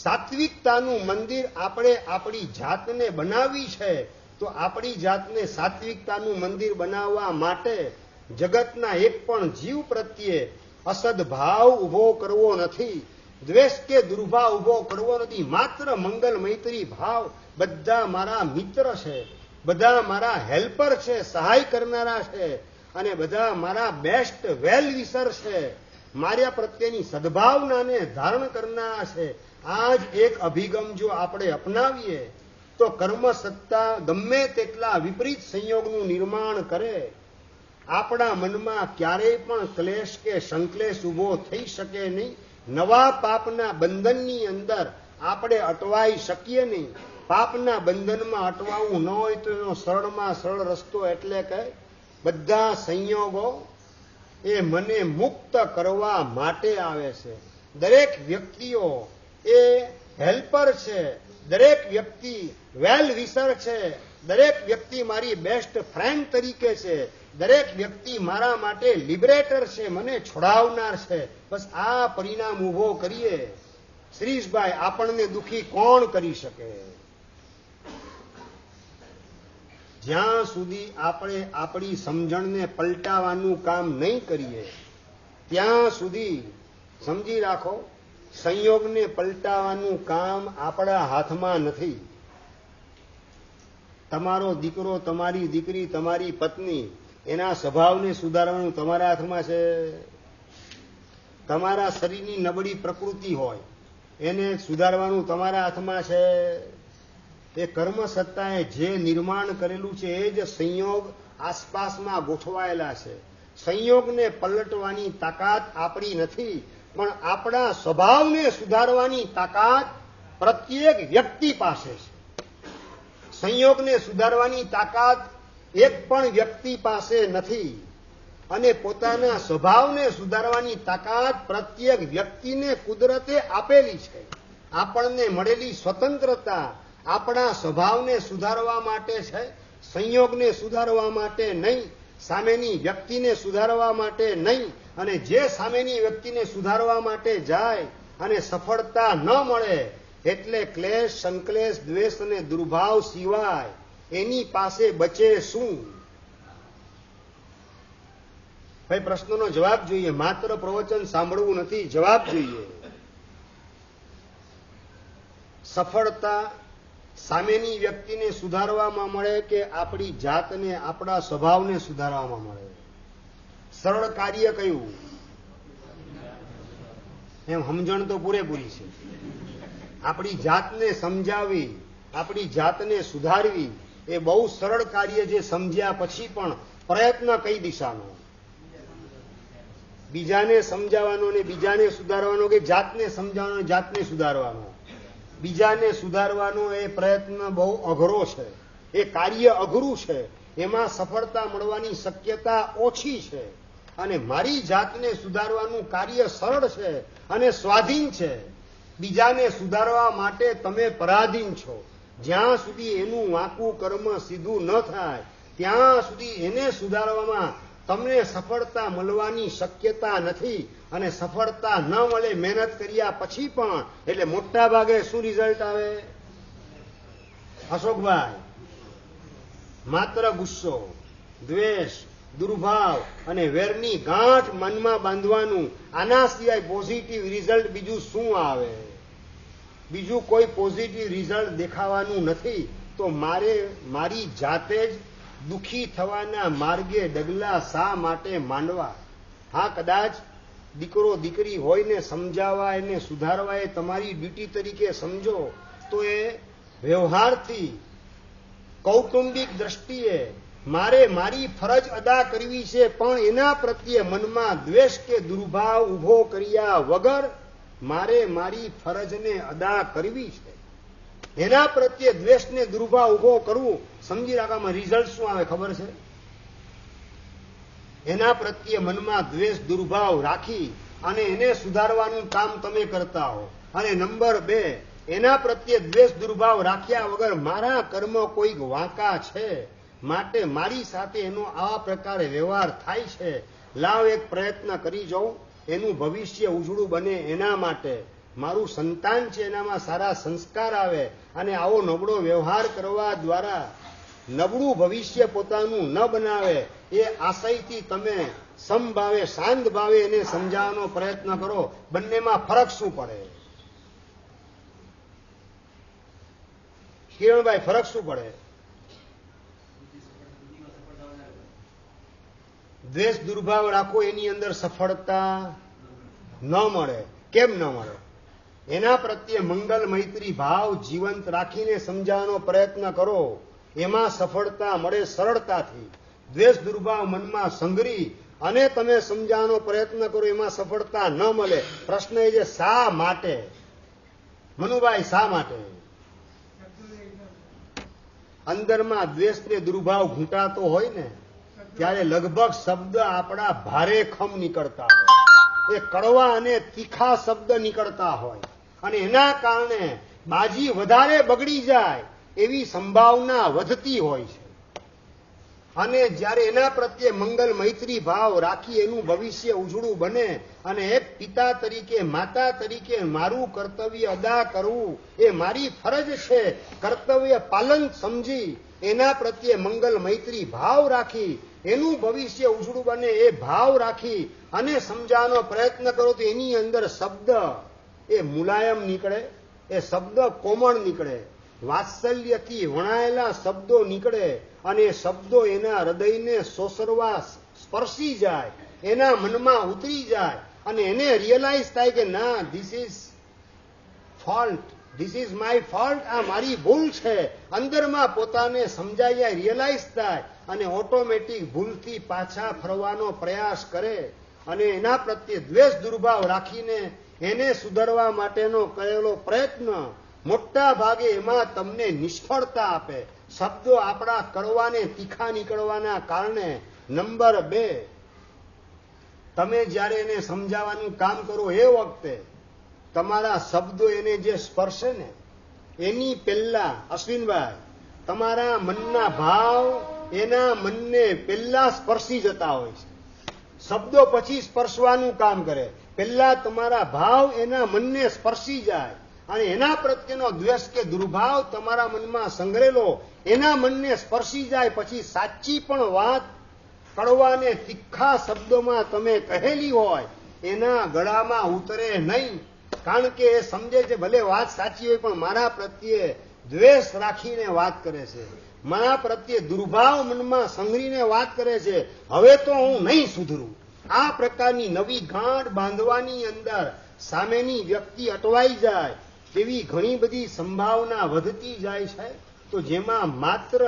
સાત્વિકતાનું મંદિર આપણે આપણી જાતને બનાવવી છે. તો આપણી જાતને સાત્વિકતાનું મંદિર બનાવવા માટે જગતના એક પણ જીવ પ્રત્યે અસદભાવ ઉભો કરવો નથી, દ્વેષ કે દુર્ભાવ ઉભો કરવો નથી. માત્ર મંગલ મૈત્રી ભાવ. બધા મારા મિત્ર છે, બધા મારા હેલ્પર છે, સહાય કરનારા છે, અને બધા મારા બેસ્ટ વેલ વિશર છે, માર્યા પ્રત્યેની સદભાવનાને ધારણ કરનારા છે. આ જ એક અભિગમ જો આપણે અપનાવીએ તો કર્મ સત્તા ગમે તેટલા વિપરીત સંયોગનું નિર્માણ કરે, આપણા મનમાં ક્યારેય પણ ક્લેશ કે સંકલેશ ઉભો થઈ શકે નહીં. નવા પાપના બંધનની અંદર આપણે અટવાઈ શકીએ નહીં. પાપના બંધનમાં અટવાવું ન હોય તો એનો સરળમાં સરળ રસ્તો એટલે કે બધા સંયોગો એ મને મુક્ત કરવા માટે આવે છે. દરેક વ્યક્તિઓ એ હેલ્પર છે, દરેક વ્યક્તિ વેલ વિશર છે, દરેક વ્યક્તિ મારી બેસ્ટ ફ્રેન્ડ તરીકે છે, દરેક વ્યક્તિ મારા માટે લિબરેટર છે, મને છોડાવનાર છે. બસ આ પરિણામ ઉભો કરીએ. શ્રીશભાઈ, આપણને દુખી કોણ કરી શકે? જ્યાં સુધી આપણે આપણી સમજણને પલટાવવાનું કામ નહીં કરીએ ત્યાં સુધી સમજી રાખો, સંયોગને પલટાવવાનું કામ આપણા હાથમાં નથી. તમારો દીકરો, તમારી દીકરી, તમારી પત્ની, એના સ્વભાવને સુધારવાનું તમારા હાથમાં છે. તમારા શરીરની નબળી પ્રકૃતિ હોય એને સુધારવાનું તમારા હાથમાં છે. એ કર્મ સત્તાએ જે નિર્માણ કરેલું છે એ જ સંયોગ આસપાસમાં ગોઠવાયેલા છે. સંયોગને પલટવાની તાકાત આપણી નથી, પણ આપણા સ્વભાવને સુધારવાની તાકાત પ્રત્યેક વ્યક્તિ પાસે છે. સંયોગને સુધારવાની તાકાત એક પણ વ્યક્તિ પાસે નથી, અને પોતાના સ્વભાવને સુધારવાની તાકાત પ્રત્યેક વ્યક્તિને કુદરતે આપેલી છે. આપણને મળેલી સ્વતંત્રતા આપણા સ્વભાવને સુધારવા માટે છે, સંયોગને સુધારવા માટે નહીં, સામેની વ્યક્તિને સુધારવા માટે નહીં. અને જે સામેની વ્યક્તિને સુધારવા માટે જાય અને સફળતા ન મળે એટલે ક્લેશ, સંકલેશ, દ્વેષ અને દુર્ભાવ સિવાય એની પાસે બચે શું? ભાઈ, પ્રશ્નનો જવાબ જોઈએ. માત્ર પ્રવચન સાંભળવું નથી, જવાબ જોઈએ. સફળતા સામેની વ્યક્તિને સુધારવામાં મળે કે આપણી જાતને, આપણા સ્વભાવને સુધારવામાં મળે? સરળ કાર્ય કયું? એમ સમજણ તો પૂરેપૂરી છે. આપણી જાતને સમજાવી, આપણી જાતને સુધારવી એ બહુ સરળ કાર્ય છે. સમજ્યા પછી પણ પ્રયત્ન કઈ દિશાનો? બીજાને સમજાવવાનો ને બીજાને સુધારવાનો, કે જાતને સમજાવવાનો, જાતને સુધારવાનો? બીજાને સુધારવાનો એ પ્રયત્ન બહુ અઘરો છે, એ કાર્ય અઘરું છે, એમાં સફળતા મળવાની શક્યતા ઓછી છે. અને મારી જાતને સુધારવાનું કાર્ય સરળ છે અને સ્વાધીન છે. બીજાને સુધારવા માટે તમે પરાધીન છો. જ્યાં સુધી એનું વાંકું કર્મ સીધું ન થાય ત્યાં સુધી એને સુધારવામાં તમને સફળતા મળવાની શક્યતા નથી. અને સફળતા ન મળે મહેનત કર્યા પછી પણ, એટલે મોટા ભાગે શું રિઝલ્ટ આવે? અશોકભાઈ, માત્ર ગુસ્સો, દ્વેષ, દુર્ભાવ અને વેરની ગાંઠ મનમાં બાંધવાનું. આના સિવાય પોઝિટિવ રિઝલ્ટ બીજું શું આવે? બીજું કોઈ પોઝિટિવ રિઝલ્ટ દેખાવાનું નથી. તો મારે મારી જાતે જ દુઃખી થવાના માર્ગે ડગલા શા માટે માંડવા? હા, કદાચ દીકરો દીકરી હોય ને સમજાવવા, એને સુધારવા એ તમારી ડ્યુટી તરીકે સમજો તો એ વ્યવહારથી, કૌટુંબિક દ્રષ્ટિએ મારે મારી ફરજ અદા કરવી છે, પણ એના પ્રત્યે મનમાં દ્વેષ કે દુર્ભાવ ઉભો કર્યા વગર મારે મારી ફરજને અદા કરવી છે. એના પ્રત્યે દ્વેષને દુર્ભાવ ઉભો કરવું, સમજી રાખવામાં રિઝલ્ટ શું આવે ખબર છે? એના પ્રત્યે મનમાં દ્વેષ દુર્ભાવ રાખી અને એને સુધારવાનું કામ તમે કરતા હો. અને નંબર 2, એના પ્રત્યે દ્વેષ દુર્ભાવ રાખ્યા વગર મારા કર્મ કોઈક વાંકા છે, માટે મારી સાથે એનો આ પ્રકારે વ્યવહાર થાય છે, લાવ એક પ્રયત્ન કરી જાઉં, એનું ભવિષ્ય ઉજળું બને એના માટે, મારું સંતાન છે એનામાં સારા સંસ્કાર આવે અને આવો નબળો વ્યવહાર કરવા દ્વારા નબળું ભવિષ્ય પોતાનું ન બનાવે, એ આશયથી તમે સમભાવે શાંત ભાવે એને સમજાવવાનો પ્રયત્ન કરો. બંનેમાં ફરક શું પડે? કિરણભાઈ, ફરક શું પડે? દ્વેષ દુર્ભાવ રાખો એની અંદર સફળતા ન મળે. કેમ ન મળે? એના પ્રત્યે મંગલ મૈત્રી ભાવ જીવંત રાખીને સમજાવવાનો પ્રયત્ન કરો, એમાં સફળતા મળે સરળતાથી. દ્વેષ દુર્ભાવ મનમાં સંઘરી અને તમે સમજાવવાનો પ્રયત્ન કરો, એમાં સફળતા ન મળે. પ્રશ્ન એ છે શા માટે? મનુભાઈ, શા માટે? અંદરમાં દ્વેષ ને દુર્ભાવ ઘૂંટાતો હોય ને ત્યારે લગભગ શબ્દ આપણા ભારે ખમ નીકળતા હોય, એ કડવા અને તીખા શબ્દ નીકળતા હોય, અને એના કારણે બાજી વધારે બગડી જાય એવી સંભાવના વધતી હોય છે. અને જ્યારે એના પ્રત્યે મંગલ મૈત્રી ભાવ રાખી એનું ભવિષ્ય ઉજળું બને અને એક પિતા તરીકે માતા તરીકે મારું કર્તવ્ય અદા કરવું એ મારી ફરજ છે, કર્તવ્ય પાલન સમજી એના પ્રત્યે મંગલ મૈત્રી ભાવ રાખી એનું ભવિષ્ય ઉજળું બને એ ભાવ રાખી અને સમજાવવાનો પ્રયત્ન કરો, તો એની અંદર શબ્દ એ મુલાયમ નીકળે, એ શબ્દ કોમળ નીકળે, વાત્સલ્યથી વણાયેલા શબ્દો નીકળે, અને એ શબ્દો એના હૃદયને સોસરવા સ્પર્શી જાય, એના મનમાં ઉતરી જાય, અને એને રિયલાઇઝ થાય કે ના, this is fault, this is my fault, આ મારી ભૂલ છે. અંદરમાં પોતાને સમજાઈ જાય, રિયલાઇઝ થાય, અને ઓટોમેટિક ભૂલથી પાછા ફરવાનો પ્રયાસ કરે, અને એના પ્રત્યે દ્વેષ દુર્ભાવ રાખીને એને સુધારવા માટેનો કરેલો પ્રયત્ન મોટા ભાગે એમાં તમને નિષ્ફળતા આપે. શબ્દો આપણા કડવાને તીખા નીકળવાના કારણે. નંબર 2, તમે જ્યારે એને સમજાવવાનું કામ કરો એ વખતે તમારા શબ્દો એને જે સ્પર્શે ને એની પહેલા, અશ્વિનભાઈ, તમારા મનના ભાવ એના મનને પહેલા સ્પર્શી જતા હોય છે. શબ્દો પછી સ્પર્શવાનું કામ કરે, પહેલા તમારા ભાવ એના મનને સ્પર્શી જાય, અને એના પ્રત્યેનો દ્વેષ કે દુર્ભાવ તમારા મનમાં સંગ્રહેલો એના મનને સ્પર્શી જાય, પછી સાચી પણ વાત કડવાને તીખા શબ્દોમાં તમે કહેલી હોય એના ગળામાં ઉતરે નહીં, કારણ કે એ સમજે છે ભલે વાત સાચી હોય પણ મારા પ્રત્યે દ્વેષ રાખીને વાત કરે છે, મારા પ્રત્યે દુર્ભાવ મનમાં સંઘરીને વાત કરે છે, હવે તો હું નહીં સુધરું. આ પ્રકારની નવી ગાંઠ બાંધવાની અંદર સામેની વ્યક્તિ અટવાઈ જાય તેવી ઘણી બધી સંભાવના વધતી જાય છે. તો જેમાં માત્ર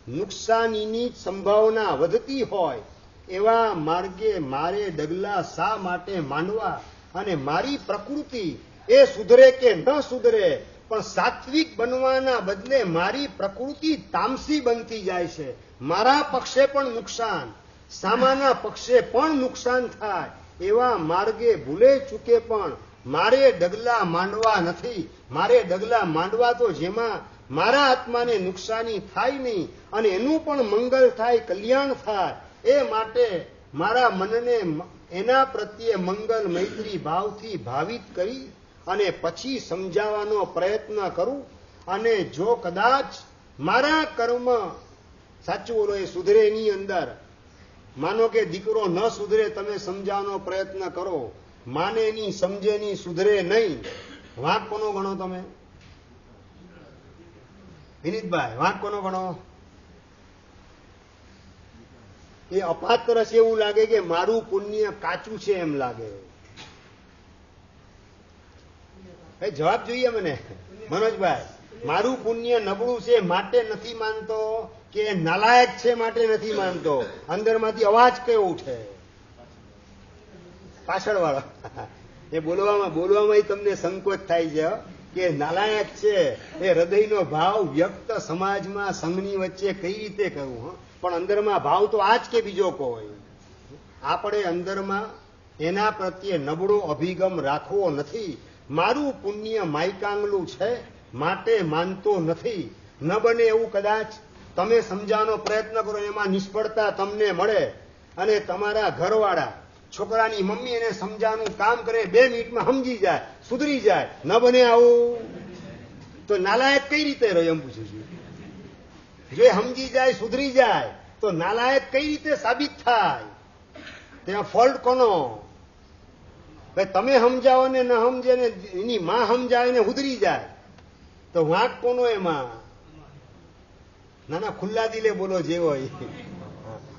નુકસાનીની સંભાવના વધતી હોય એવા માર્ગે મારે ડગલા શા માટે માંડવા, અને મારી પ્રકૃતિ એ સુધરે કે ન સુધરે, પણ સાત્વિક બનવાના બદલે મારી પ્રકૃતિ તામસી બનતી જાય છે. મારા પક્ષે પણ નુકસાન, સામાના પક્ષે પણ નુકસાન થાય એવા માર્ગે ભૂલે ચૂકે પણ મારે ડગલા માંડવા નથી. મારે ડગલા માંડવા તો જેમાં મારા આત્માને નુકસાની થાય નહીં અને એનું પણ મંગલ થાય, કલ્યાણ થાય, એ માટે મારા મનને એના પ્રત્યે મંગલ મૈત્રી ભાવથી ભાવિત કરી અને પછી સમજાવવાનો પ્રયત્ન કરું. અને જો કદાચ મારા કર્મ સાચું બોલો એ સુધરે એની અંદર, માનો કે દીકરો ન સુધરે, તમે સમજાવવાનો પ્રયત્ન કરો, માને ની સમજે ની સુધરે નહીં, વાંક કોનો ગણો તમે? વિનીતભાઈ, વાંક કોનો ગણો? એ અપાત્ર છે એવું લાગે કે મારું પુણ્ય કાચું છે એમ લાગે. જવાબ જોઈએ મને મનોજભાઈ. મારું પુણ્ય નબળું છે માટે નથી માનતો કે નાલાયક છે માટે નથી માનતો, અંદરમાંથી અવાજ કયો ઉઠે પાછળ વાળો એ બોલવામાં તમને સંકોચ થાય છે કે નાલાયક છે એ હૃદયનો ભાવ વ્યક્ત સમાજમાં સંઘની વચ્ચે કઈ રીતે કરવું, પણ અંદરમાં ભાવ તો આ જ કે બીજો કોઈ. આપણે અંદરમાં એના પ્રત્યે નબળો અભિગમ રાખવો નથી. મારું પુણ્ય માયકાંગલું છે માટે માનતો નથી. ન બને એવું કદાચ તમે સમજાવવાનો પ્રયત્ન કરો, એમાં નિષ્ફળતા તમને મળે અને તમારા ઘરવાળા છોકરાની મમ્મી એને સમજાવવાનું કામ કરે, 2 મિનિટમાં સમજી જાય, સુધરી જાય. ન બને આવું તો નાલાયક કઈ રીતે રહ્યો એમ પૂછું છું. જો સમજી જાય, સુધરી જાય તો નાલાયક કઈ રીતે સાબિત થાય? ત્યાં ફોલ્ટ કોનો? ભાઈ તમે સમજાવો ને ન સમજે ને એની માં સમજાવે ને સુધરી જાય તો વાંક કોનો એમાં? ના ખુલ્લા દિલે બોલો જેવો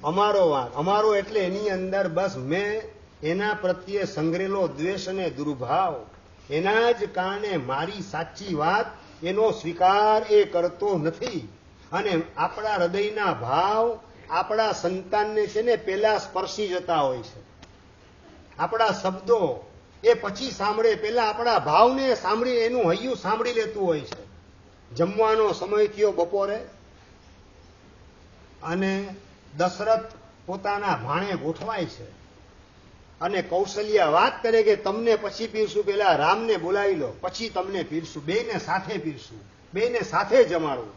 અમારો વાંક. અમારો એટલે એની અંદર બસ મેં એના પ્રત્યે સંગ્રેલો દ્વેષ અને દુર્ભાવ, એના જ કારણે મારી સાચી વાત એનો સ્વીકાર એ કરતો નથી. અને આપણા હૃદયના ભાવ આપણા સંતાનને છે ને પેલા સ્પર્શી જતા હોય છે. આપણા શબ્દો એ પછી સાંભળે, પેલા આપણા ભાવને સાંભળી એનું હૈયું સાંભળી લેતું હોય છે. જમવાનો સમય થયો બપોરે અને દશરથ પોતાના ભાણે ગોઠવાય છે અને કૌશલ્યા વાત કરે કે તમને પછી પીરશું, પેલા રામને બોલાવી લો પછી તમને પીરશું, બેને સાથે પીરશું, બેને સાથે જમાડવું.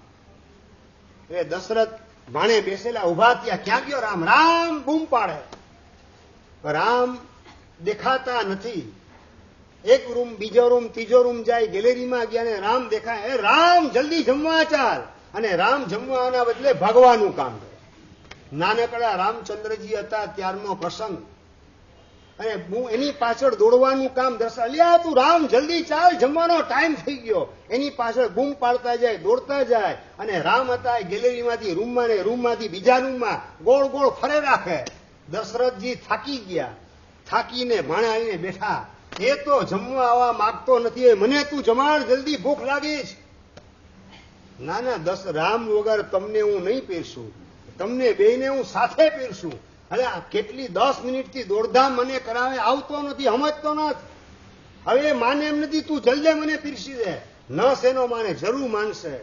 એ દશરથ ભાણે બેસેલા ઉભા થયા, ક્યાં ગયો રામ? રામ બૂમ પાડે, રામ દેખાતા નથી. એક રૂમ, બીજો રૂમ, ત્રીજો રૂમ જાય, ગેલેરીમાં ગયા ને રામ દેખાય, એ રામ જલ્દી જમવા ચાલ. અને રામ જમવાના બદલે ભાગવાનું કામ કરે. નાનકડા રામચંદ્રજી હતા ત્યારનો પ્રસંગ, અને એની પાછળ દોડવાનું કામ દર્શાવે. અલ્યા તું રામ જલ્દી ચાલ, જમવાનો ટાઈમ થઈ ગયો. એની પાછળ બૂમ પાડતા જાય, દોડતા જાય. અને રામ હતા ગેલેરીમાંથી રૂમમાં ને રૂમમાંથી બીજા રૂમમાં ગોળ ગોળ ફરે રાખે. દશરથજી થાકી ગયા, થાકીને ભાણે આવીને બેઠા. એ તો જમવા આવવા માંગતો નથી, મને તું જમાડ, જલ્દી ભૂખ લાગી છે. ના રામ વગર તમને હું નહીં પીરશું, તમને બેયને હું સાથે પીરશું. અરે કેટલી 10 મિનિટથી દોડધામ મને કરાવે, આવતો નથી, સમજતો નથી. હવે માને એમ નથી, તું જલ્દી મને પીરસી દે. ન શેનો માને, જરૂર માનશે.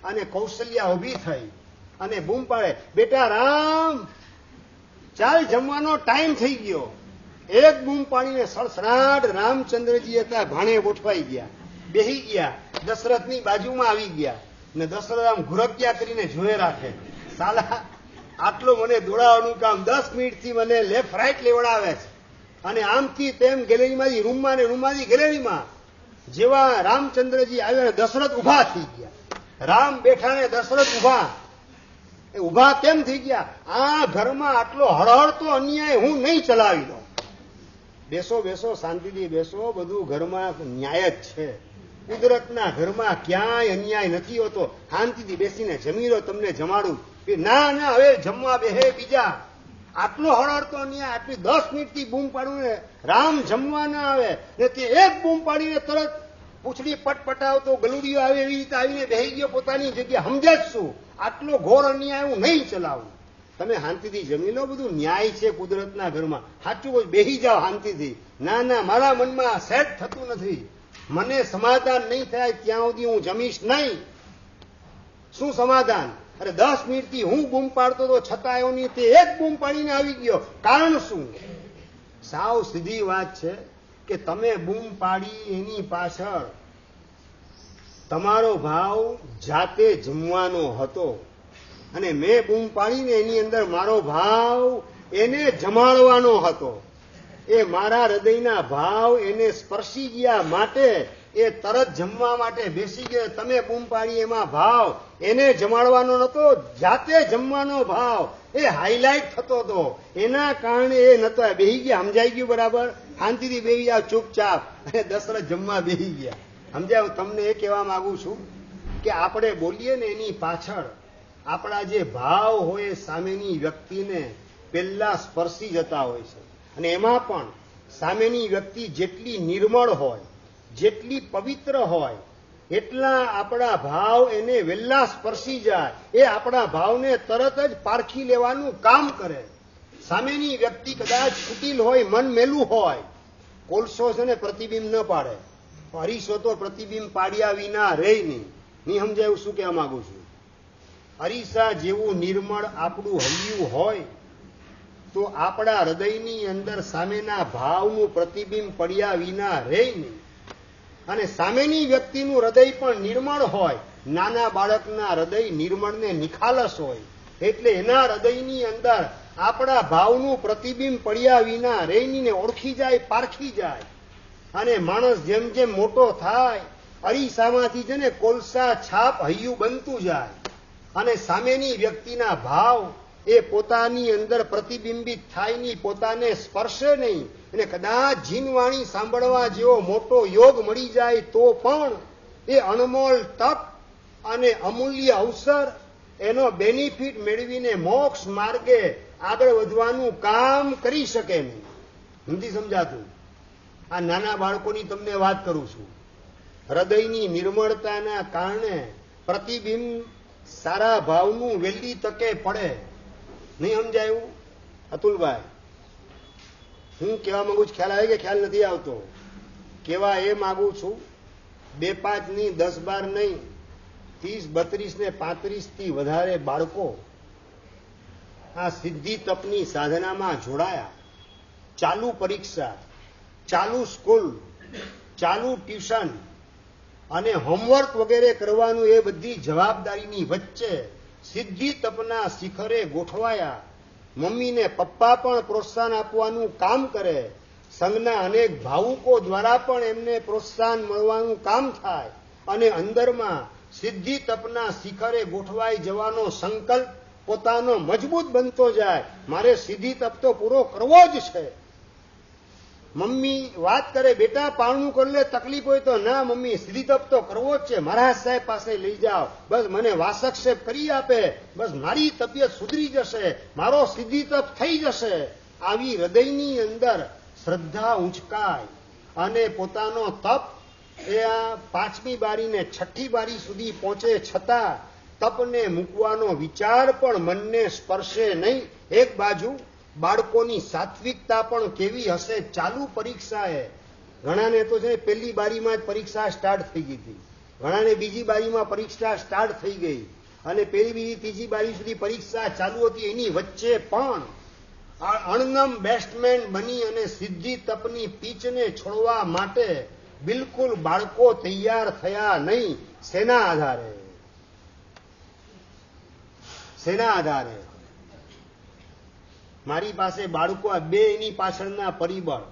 અને કૌશલ્યા ઉભી થઈ અને બૂમ પાડે, બેટા રામ ચાલ, જમવાનો ટાઈમ થઈ ગયો. એક બૂમ પાડીને સડસડાટ રામચંદ્રજી હતા ભાણે ગોઠવાઈ ગયા, બેહી ગયા, દશરથની બાજુમાં આવી ગયા. ને દશરથ આમ ઘુરક્યા કરીને જોયે રાખે, સાલા આટલો મને દોડાવવાનું કામ 10 મિનિટથી મને લેફ્ટ રાઈટ લેવડાવે છે. અને આમથી તેમ ગેલેરીમાંથી રૂમમાં ને રૂમમાંથી ગેલેરીમાં. જેવા રામચંદ્રજી આવ્યા ને દશરથ ઉભા થઈ ગયા. રામ બેઠા ને દશરથ ઉભા. એ ઉભા કેમ થઈ ગયા? આ ઘરમાં આટલો હળહળતો અન્યાય હું નહીં ચલાવી દઉં. બેસો બેસો, શાંતિથી બેસો, બધું ઘરમાં ન્યાય જ છે. કુદરતના ઘરમાં ક્યાંય અન્યાય નથી હોતો. શાંતિથી બેસીને જમી લો, તમને જમાડું. ના હવે જમવા બેહે બીજા. આટલો હળહળતો અન્યાય, આટલી 10 મિનિટથી બૂમ પાડું ને રામ જમવા ના આવે ને તે એક બૂમ પાડીને તરત પૂછડી પટપટાવતો ગલુડિયો આવે એવી રીતે આવીને બેહી ગયો પોતાની જગ્યા. સમજે જ શું? આટલો ઘોર અન્યાય હું નહીં ચલાવું. તમે શાંતિથી જમી લો, બધું ન્યાય છે કુદરતના ઘરમાં. સાચું બેહી જાઓ શાંતિથી. ના મારા મનમાં સેટ થતું નથી, મને સમાધાન નહીં થાય ત્યાં સુધી હું જમીશ નહીં. શું સમાધાન? અરે 10 મિનિટથી હું બૂમ પાડતો તો છતાં એવું નહીં, તે એક બૂમ પાડીને આવી ગયો. કારણ શું? સાવ સીધી વાત છે કે તમે બૂમ પાડી એની પાછળ તમારો ભાવ જાતે જમવાનો હતો, અને મેં બૂમ પાડીને એની અંદર મારો ભાવ એને જમાડવાનો હતો. એ મારા હૃદયના ભાવ એને સ્પર્શી ગયા માટે એ તરત જમવા માટે બેસી ગયો. તમે બૂમ પાડી એમાં ભાવ એને જમાડવાનો નતો, જાતે જમવાનો ભાવ એ હાઈલાઇટ થતો હતો. એના કારણે એ નતો બેહી ગયા. સમજાઈ ગયું બરાબર? શાંતિથી બેહી જાવ ચૂપચાપ. અને દશરથ જમવા બેહી ગયા. સમજાવ? તમને એ કહેવા માંગુ છું કે આપણે બોલીએ ને એની પાછળ આપણા જે ભાવ હોય સામેની વ્યક્તિને પહેલા સ્પર્શી જતા હોય છે. અને એમાં પણ સામેની વ્યક્તિ જેટલી નિર્મળ હોય, જેટલી પવિત્ર હોય, એટલા આપણા ભાવ એને વહેલા સ્પર્શી જાય, એ આપણા ભાવને તરત જ પારખી લેવાનું કામ કરે. સામેની વ્યક્તિ કદાચ કુટિલ હોય, મન મેલું હોય, કોલસો છે ને પ્રતિબિંબ ન પાડે, અરીસો તો પ્રતિબિંબ પાડ્યા વિના રહે નહીં. નહીં સમજાયું શું કહેવા માંગુ છું? અરીસા જેવું નિર્મળ આપણું હૈયું હોય તો આપણા હૃદયની અંદર સામેના ભાવનું પ્રતિબિંબ પડ્યા વિના રહે નહીં. અને સામેની વ્યક્તિનું હૃદય પણ નિર્મળ હોય. નાના બાળકના હૃદય નિર્મળ ને નિખાલસ હોય, એટલે એના હૃદયની અંદર આપણા ભાવનું પ્રતિબિંબ પડ્યા વિના રહીને ઓળખી જાય, પારખી જાય. અને માણસ જેમ જેમ મોટો થાય, અરીસામાંથી છે ને કોલસા છાપ હૈયું બનતું જાય, અને સામેની વ્યક્તિના ભાવ એ પોતાની અંદર પ્રતિબિંબિત થાય નહીં, પોતાને સ્પર્શે નહીં. અને કદાચ જીનવાણી સાંભળવા જેવો મોટો યોગ મળી જાય તો પણ એ અણમોલ તક અને અમૂલ્ય અવસર એનો બેનિફિટ મેળવીને મોક્ષ માર્ગે આગળ વધવાનું કામ કરી શકે નહીં. નથી સમજાતું? આ નાના બાળકોની તમને વાત કરું છું. હૃદયની નિર્મળતાના કારણે પ્રતિબિંબ સારા ભાવનું વહેલી તકે પડે. નહીં સમજાયું અતુલભાઈ? હું કહેવા માંગુ છું, ખ્યાલ આવે કે ખ્યાલ નથી આવતો? કેવા એ માંગુ છું, 2, 5 ની 10, 12 નહીં, 30, 32 ને 35 થી વધારે બાળકો આ સિદ્ધિ તપની સાધનામાં જોડાયા. ચાલુ પરીક્ષા, ચાલુ સ્કૂલ, ચાલુ ટ્યુશન અને હોમવર્ક વગેરે કરવાનું એ બધી જવાબદારીની વચ્ચે સિદ્ધિ તપના શિખરે ગોઠવાયા. મમ્મીને પપ્પા પણ પ્રોત્સાહન આપવાનું કામ કરે. સંઘના અનેક ભાવુકો દ્વારા પણ એમને પ્રોત્સાહન મળવાનું કામ થાય. અને અંદરમાં સિદ્ધિ તપના શિખરે ગોઠવાઈ જવાનો સંકલ્પ પોતાનો મજબૂત બનતો જાય. મારે સિદ્ધિ તપ તો પૂરો કરવો જ છે. મમ્મી વાત કરે, બેટા પારણું કરી લે, તકલીફ હોય તો. ના મમ્મી, સિદ્ધિ તપ તો કરવો જ છે. મહારાજ સાહેબ પાસે લઈ જાઓ, બસ મને વાસક્ષેપ કરી આપે, બસ મારી તબિયત સુધરી જશે, મારો સિદ્ધિ તપ થઈ જશે. આવી હૃદયની અંદર શ્રદ્ધા ઉંચકાય અને પોતાનો તપ એ આ 5મી બારી ને 6ઠી બારી સુધી પહોંચે છતાં તપને મૂકવાનો વિચાર પણ મનને સ્પર્શે નહીં. એક બાજુ બાળકોની સાત્વિકતા પણ કેવી હશે. ચાલુ પરીક્ષાએ ઘણાને તો છે પહેલી બારીમાં જ પરીક્ષા સ્ટાર્ટ થઈ ગઈ હતી, ઘણાને બીજી બારીમાં પરીક્ષા સ્ટાર્ટ થઈ ગઈ, અને પહેલી, બીજી, ત્રીજી બારી સુધી પરીક્ષા ચાલુ હતી. એની વચ્ચે પણ અણનમ બેસ્ટમેન બની અને સિદ્ધિ તપની પીચને છોડવા માટે બિલકુલ બાળકો તૈયાર થયા નહીં. શેના આધારે? શેના આધારે? મારી પાસે બાળકો આ બે, એની પાછળના પરિબળ.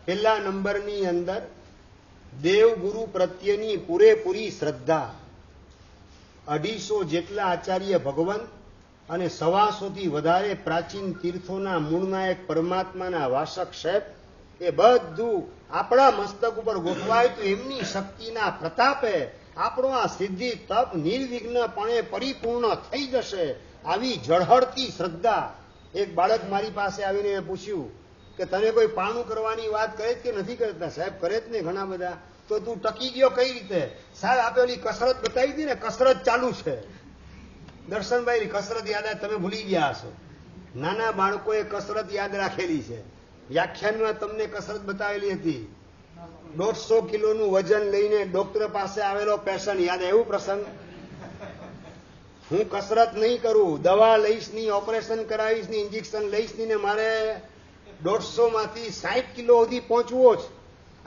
પહેલા નંબરની અંદર દેવગુરુ પ્રત્યેની પૂરેપૂરી શ્રદ્ધા. 250 જેટલા આચાર્ય ભગવંત અને 125 થી વધારે પ્રાચીન તીર્થોના મૂળનાયક પરમાત્માના વાસક શેપ, એ બધું આપણા મસ્તક ઉપર ગોઠવાય તો એમની શક્તિના પ્રતાપે આપણો આ સિદ્ધિ તપ નિર્વિઘ્નપણે પરિપૂર્ણ થઈ જશે. આવી ઝળહળતી શ્રદ્ધા. એક બાળક મારી પાસે આવીને પૂછ્યું કે તને કોઈ પારણું કરવાની વાત કરે કે નથી કરતા? સાહેબ કરે જ ને ઘણા બધા. તો તું ટકી ગયો કઈ રીતે? સાહેબ આપે ઓલી કસરત બતાવી હતી ને, કસરત ચાલુ છે. દર્શનભાઈ, કસરત યાદ આવે? તમે ભૂલી ગયા હશો. નાના બાળકોએ કસરત યાદ રાખેલી છે. વ્યાખ્યાનમાં તમને કસરત બતાવેલી હતી. 150 કિલોનું વજન લઈને ડોક્ટર પાસે આવેલો પેશન્ટ, યાદ એવું પ્રસંગ? હું કસરત નહીં કરું, દવા લઈશ નહીં, ઓપરેશન કરાવીશ નહીં, ઇન્જેક્શન લઈશ નહીં, ને મારે 150 માંથી 60 કિલો સુધી પહોંચવો જ.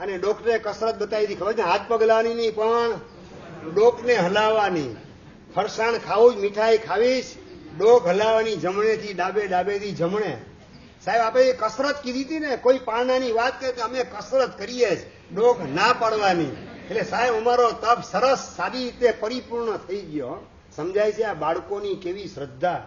અને ડોક્ટરે કસરત બતાવી હતી, ખબર છે? હાથ પગ લાવવાની નહીં, પણ ડોકને હલાવવાની. ફરસાણ ખાવું જ, મીઠાઈ ખાવીશ, ડોક હલાવવાની, જમણેથી ડાબે, ડાબેથી જમણે. સાહેબ આપણે કસરત કીધી હતી ને, કોઈ પારણાની વાત કરે તો અમે કસરત કરીએ જ, ડોક ના પાડવાની. એટલે સાહેબ અમારો તપ સરસ સારી રીતે પરિપૂર્ણ થઈ ગયો. સમજાય છે? આ બાળકોની કેવી શ્રદ્ધા,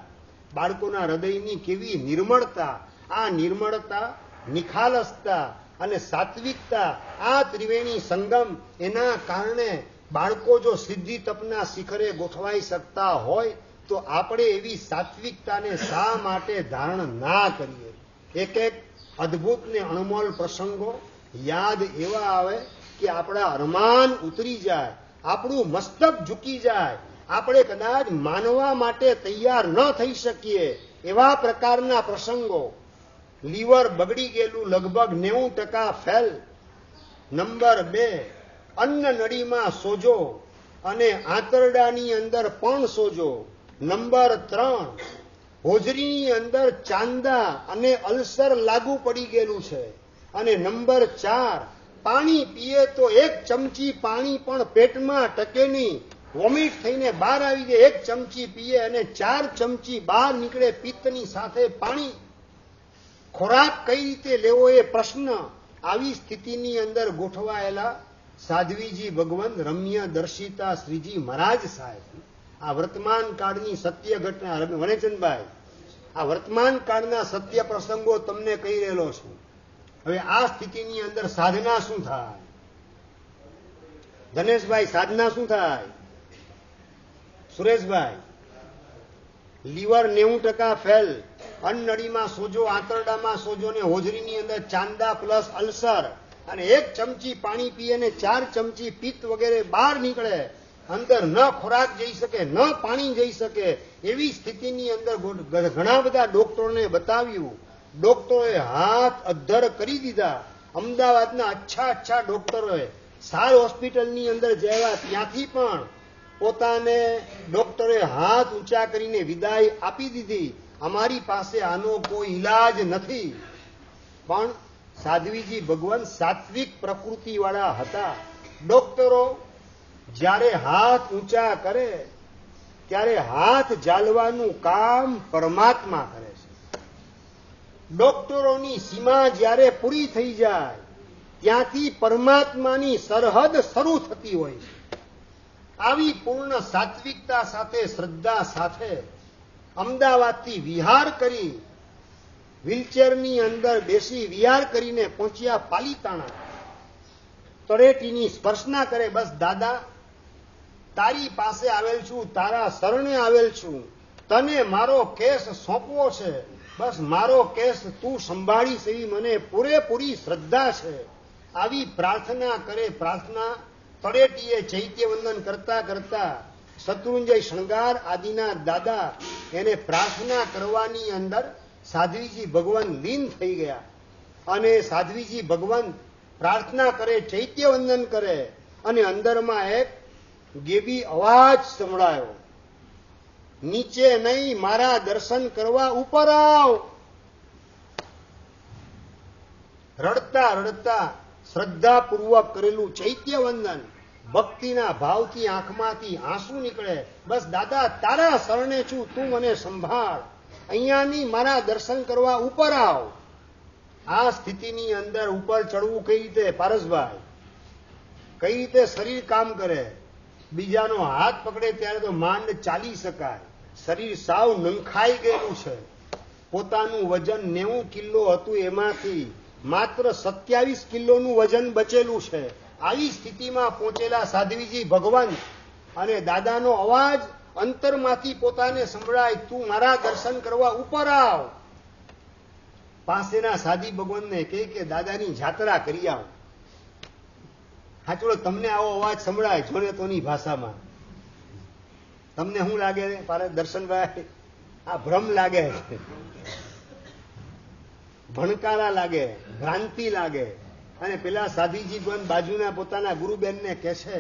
બાળકોના હૃદયની કેવી નિર્મળતા. આ નિર્મળતા, નિખાલસતા અને સાત્વિકતા, આ ત્રિવેણી સંગમ, એના કારણે બાળકો જો સિદ્ધિ તપના શિખરે ગોઠવાઈ શકતા હોય તો આપણે એવી સાત્વિકતાને શા માટે ધારણ ના કરીએ? એક એક અદ્ભુત ને અણમોલ પ્રસંગો યાદ એવા આવે કે આપણા અરમાન ઉતરી જાય. આપણું મસ્તક ઝૂકી જાય, આપણે કદાચ માનવા માટે તૈયાર ન થઈ શકીએ એવા પ્રકારના પ્રસંગો. લીવર બગડી ગયેલું લગભગ 90% ફેલ. નંબર 2, અન્ન નળીમાં સોજો અને આંતરડાની અંદર પણ સોજો. નંબર 3, હોજરીની અંદર ચાંદા અને અલ્સર લાગુ પડી ગયેલું છે. અને નંબર 4, પાણી પીએ તો 1 ચમચી પાણી પણ પેટમાં ટકે નહીં, વોમિટ થઈને બહાર આવી જાય. 1 ચમચી પીએ અને 4 ચમચી બહાર નીકળે પિત્તની સાથે પાણી. ખોરાક કઈ રીતે લેવો એ પ્રશ્ન. આવી સ્થિતિની અંદર ગોઠવાયેલા સાધ્વીજી ભગવંત રમ્ય દર્શિતા શ્રીજી મહારાજ સાહેબ આ વર્તમાન કાળની સત્ય ઘટના, વનેચંદભાઈ, આ વર્તમાન કાળના સત્ય પ્રસંગો તમને કહી રહેલો છું. હવે આ સ્થિતિની અંદર સાધના શું થાય? ધનેશભાઈ, સાધના શું થાય? સુરેશભાઈ, લીવર 90% ફેલ, અન્નનળીમાં સોજો, આંતરડામાં સોજો ને હોજરીની અંદર ચાંદા પ્લસ અલ્સર, અને 1 ચમચી પાણી પીએ ને 4 ચમચી પિત્ત વગેરે બહાર નીકળે, અંદર ન ખોરાક જઈ શકે ન પાણી જઈ શકે એવી સ્થિતિની અંદર ઘણા બધા ડોક્ટરોને બતાવ્યું. ડોક્ટરોએ હાથ અદ્ધર કરી દીધા. અમદાવાદના અચ્છા ડોક્ટરોએ સાર હોસ્પિટલની અંદર જયા ત્યાંથી પણ પોતાને ડોક્ટરે હાથ ઊંચા કરીને વિદાય આપી દીધી. અમારી પાસે આનો કોઈ ઈલાજ નથી. પણ સાધ્વીજી ભગવાન સાત્વિક પ્રકૃતિ વાળા હતા. ડોક્ટરો જ્યારે હાથ ઊંચા કરે ત્યારે હાથ ઝાલવાનું કામ પરમાત્મા કરે છે. ડોક્ટરોની સીમા જ્યારે પૂરી થઈ જાય ત્યાંથી પરમાત્માની સરહદ શરૂ થતી હોય છે. આવી પૂર્ણ સાત્વિકતા સાથે, શ્રદ્ધા સાથે અમદાવાદથી વિહાર કરી, વ્હીલચેરની અંદર બેસી વિહાર કરીને પહોંચ્યા પાલીતાણા. તળેટીની સ્પર્શના કરે, બસ દાદા તારી પાસે આવેલ છું, તારા શરણે આવેલ છું, તને મારો કેસ સોંપવો છે, બસ મારો કેસ તું સંભાળીશ એવી મને પૂરેપૂરી શ્રદ્ધા છે. આવી પ્રાર્થના કરે. પ્રાર્થના તળેટીએ ચૈત્યવંદન કરતા કરતા શત્રુંજય શણગાર આદિના દાદા એને પ્રાર્થના કરવાની અંદર સાધ્વીજી ભગવાન લીન થઈ ગયા. અને સાધ્વીજી ભગવાન પ્રાર્થના કરે, ચૈત્યવંદન કરે, અને અંદરમાં એક ગેબી અવાજ સંભળાયો, નીચે નહીં, મારા દર્શન કરવા ઉપર આવ. રડતા રડતા શ્રદ્ધાપૂર્વક કરેલું ચૈત્યવંદન, ભક્તિના ભાવથી આંખમાંથી આંસુ નીકળે. બસ દાદા તારા શરણે છું, તું મને સંભાળ, અહીંયાની મારા દર્શન કરવા ઉપર આવ. આ સ્થિતિની અંદર ઉપર ચડવું કઈ રીતે પારસભાઈ? કઈ રીતે શરીર કામ કરે? બીજાનો હાથ પકડે ત્યારે તો માંડ ચાલી શકાય. શરીર સાવ નંખાઈ ગયેલું છે. પોતાનું વજન 90 કિલો હતું, એમાંથી માત્ર 27 કિલોનું વજન બચેલું છે. આવી સ્થિતિમાં પહોંચેલા સાધ્વીજી ભગવાન અને દાદાનો અવાજ અંતરમાંથી પોતાને સંભળાય, તું મારા દર્શન કરવા ઉપર આવ. પાસેના સાધી ભગવાનને કહે કે દાદાની જાત્રા કરી આવ. હાચોડો, તમને આવો અવાજ સંભળાય જોનેતોની ભાષામાં, તમને શું લાગે દર્શનભાઈ? આ ભ્રમ લાગે, ભણકારા લાગે, ભ્રાંતિ લાગે. અને પેલા સાધીજી બાજુના પોતાના ગુરુબેનને કહે છે,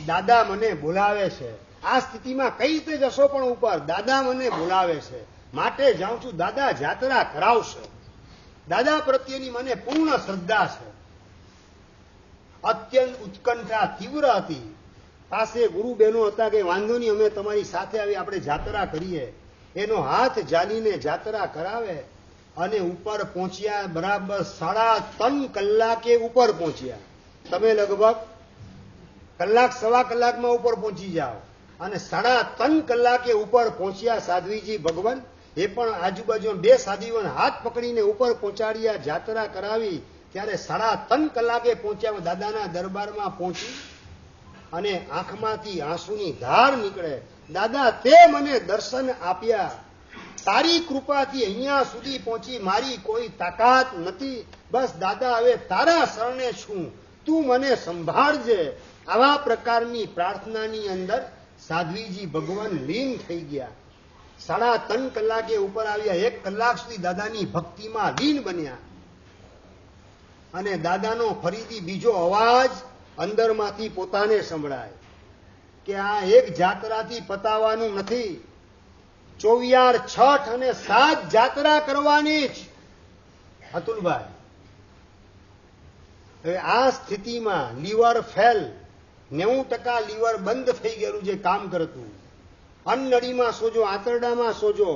દાદા મને બોલાવે છે. આ સ્થિતિમાં કઈ રીતે જશો પણ ઉપર? દાદા મને બોલાવે છે માટે જાઉં છું. દાદા જાત્રા કરાવશે. દાદા પ્રત્યેની મને પૂર્ણ શ્રદ્ધા છે. અત્યંત ઉત્કંઠા તીવ્ર હતી. પાસે ગુરુબેનો હતા કે વાંધો નહીં, અમે તમારી સાથે આવી, આપણે જાત્રા કરીએ. એનો હાથ ઝાલીને જાત્રા કરાવે અને ઉપર પહોંચ્યા. બરાબર 3.5 કલાકે ઉપર પહોંચ્યા. તમે લગભગ કલાક સવા કલાકમાં ઉપર પહોંચી જાઓ. અને 3.5 કલાકે ઉપર પહોંચ્યા સાધ્વીજી ભગવાન. એ પણ આજુબાજુ 2 સાધ્વીઓને હાથ પકડીને ઉપર પહોંચાડ્યા, જાત્રા કરાવી. ત્યારે 3.5 કલાકે પહોંચ્યા. દાદાના દરબારમાં પહોંચી અને આંખમાંથી આંસુની ધાર નીકળે. દાદા તે મને દર્શન આપ્યા, તારી કૃપાથી અહીંયા સુધી પહોંચી, મારી કોઈ તાકાત નથી. બસ દાદા હવે તારા શરણે છું, તું મને સંભાળજે. આવા પ્રકારની પ્રાર્થનાની અંદર સાધ્વીજી ભગવાન લીન થઈ ગયા. 3.5 કલાકે ઉપર આવ્યા. 1 કલાક સુધી દાદાની ભક્તિમાં લીન બન્યા. અને દાદાનો ફરીથી બીજો અવાજ અંદરમાંથી પોતાને સંભળાય કે આ એક જાત્રાથી પતાવવાનું નથી. 24 છઠ અને 7 જાત્રા કરવાની જ. અતુલભાઈ, હવે આ સ્થિતિમાં લીવર ફેલ, 90% લીવર બંધ થઈ ગયેલું છે કામ કરતું. અન્નળીમાં સોજો, આંતરડામાં સોજો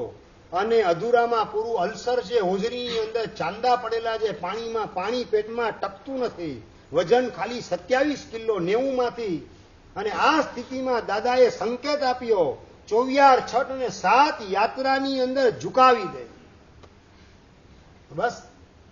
અને અધૂરામાં પૂરું અલ્સર છે. હોજરીની અંદર ચાંદા પડેલા છે. પાણીમાં પાણી પેટમાં ટકતું નથી. વજન ખાલી 27 કિલો 90 માંથી. અને આ સ્થિતિમાં દાદાએ સંકેત આપ્યો 24 છઠ અને 7 યાત્રાની અંદર ઝુકાવી દે. બસ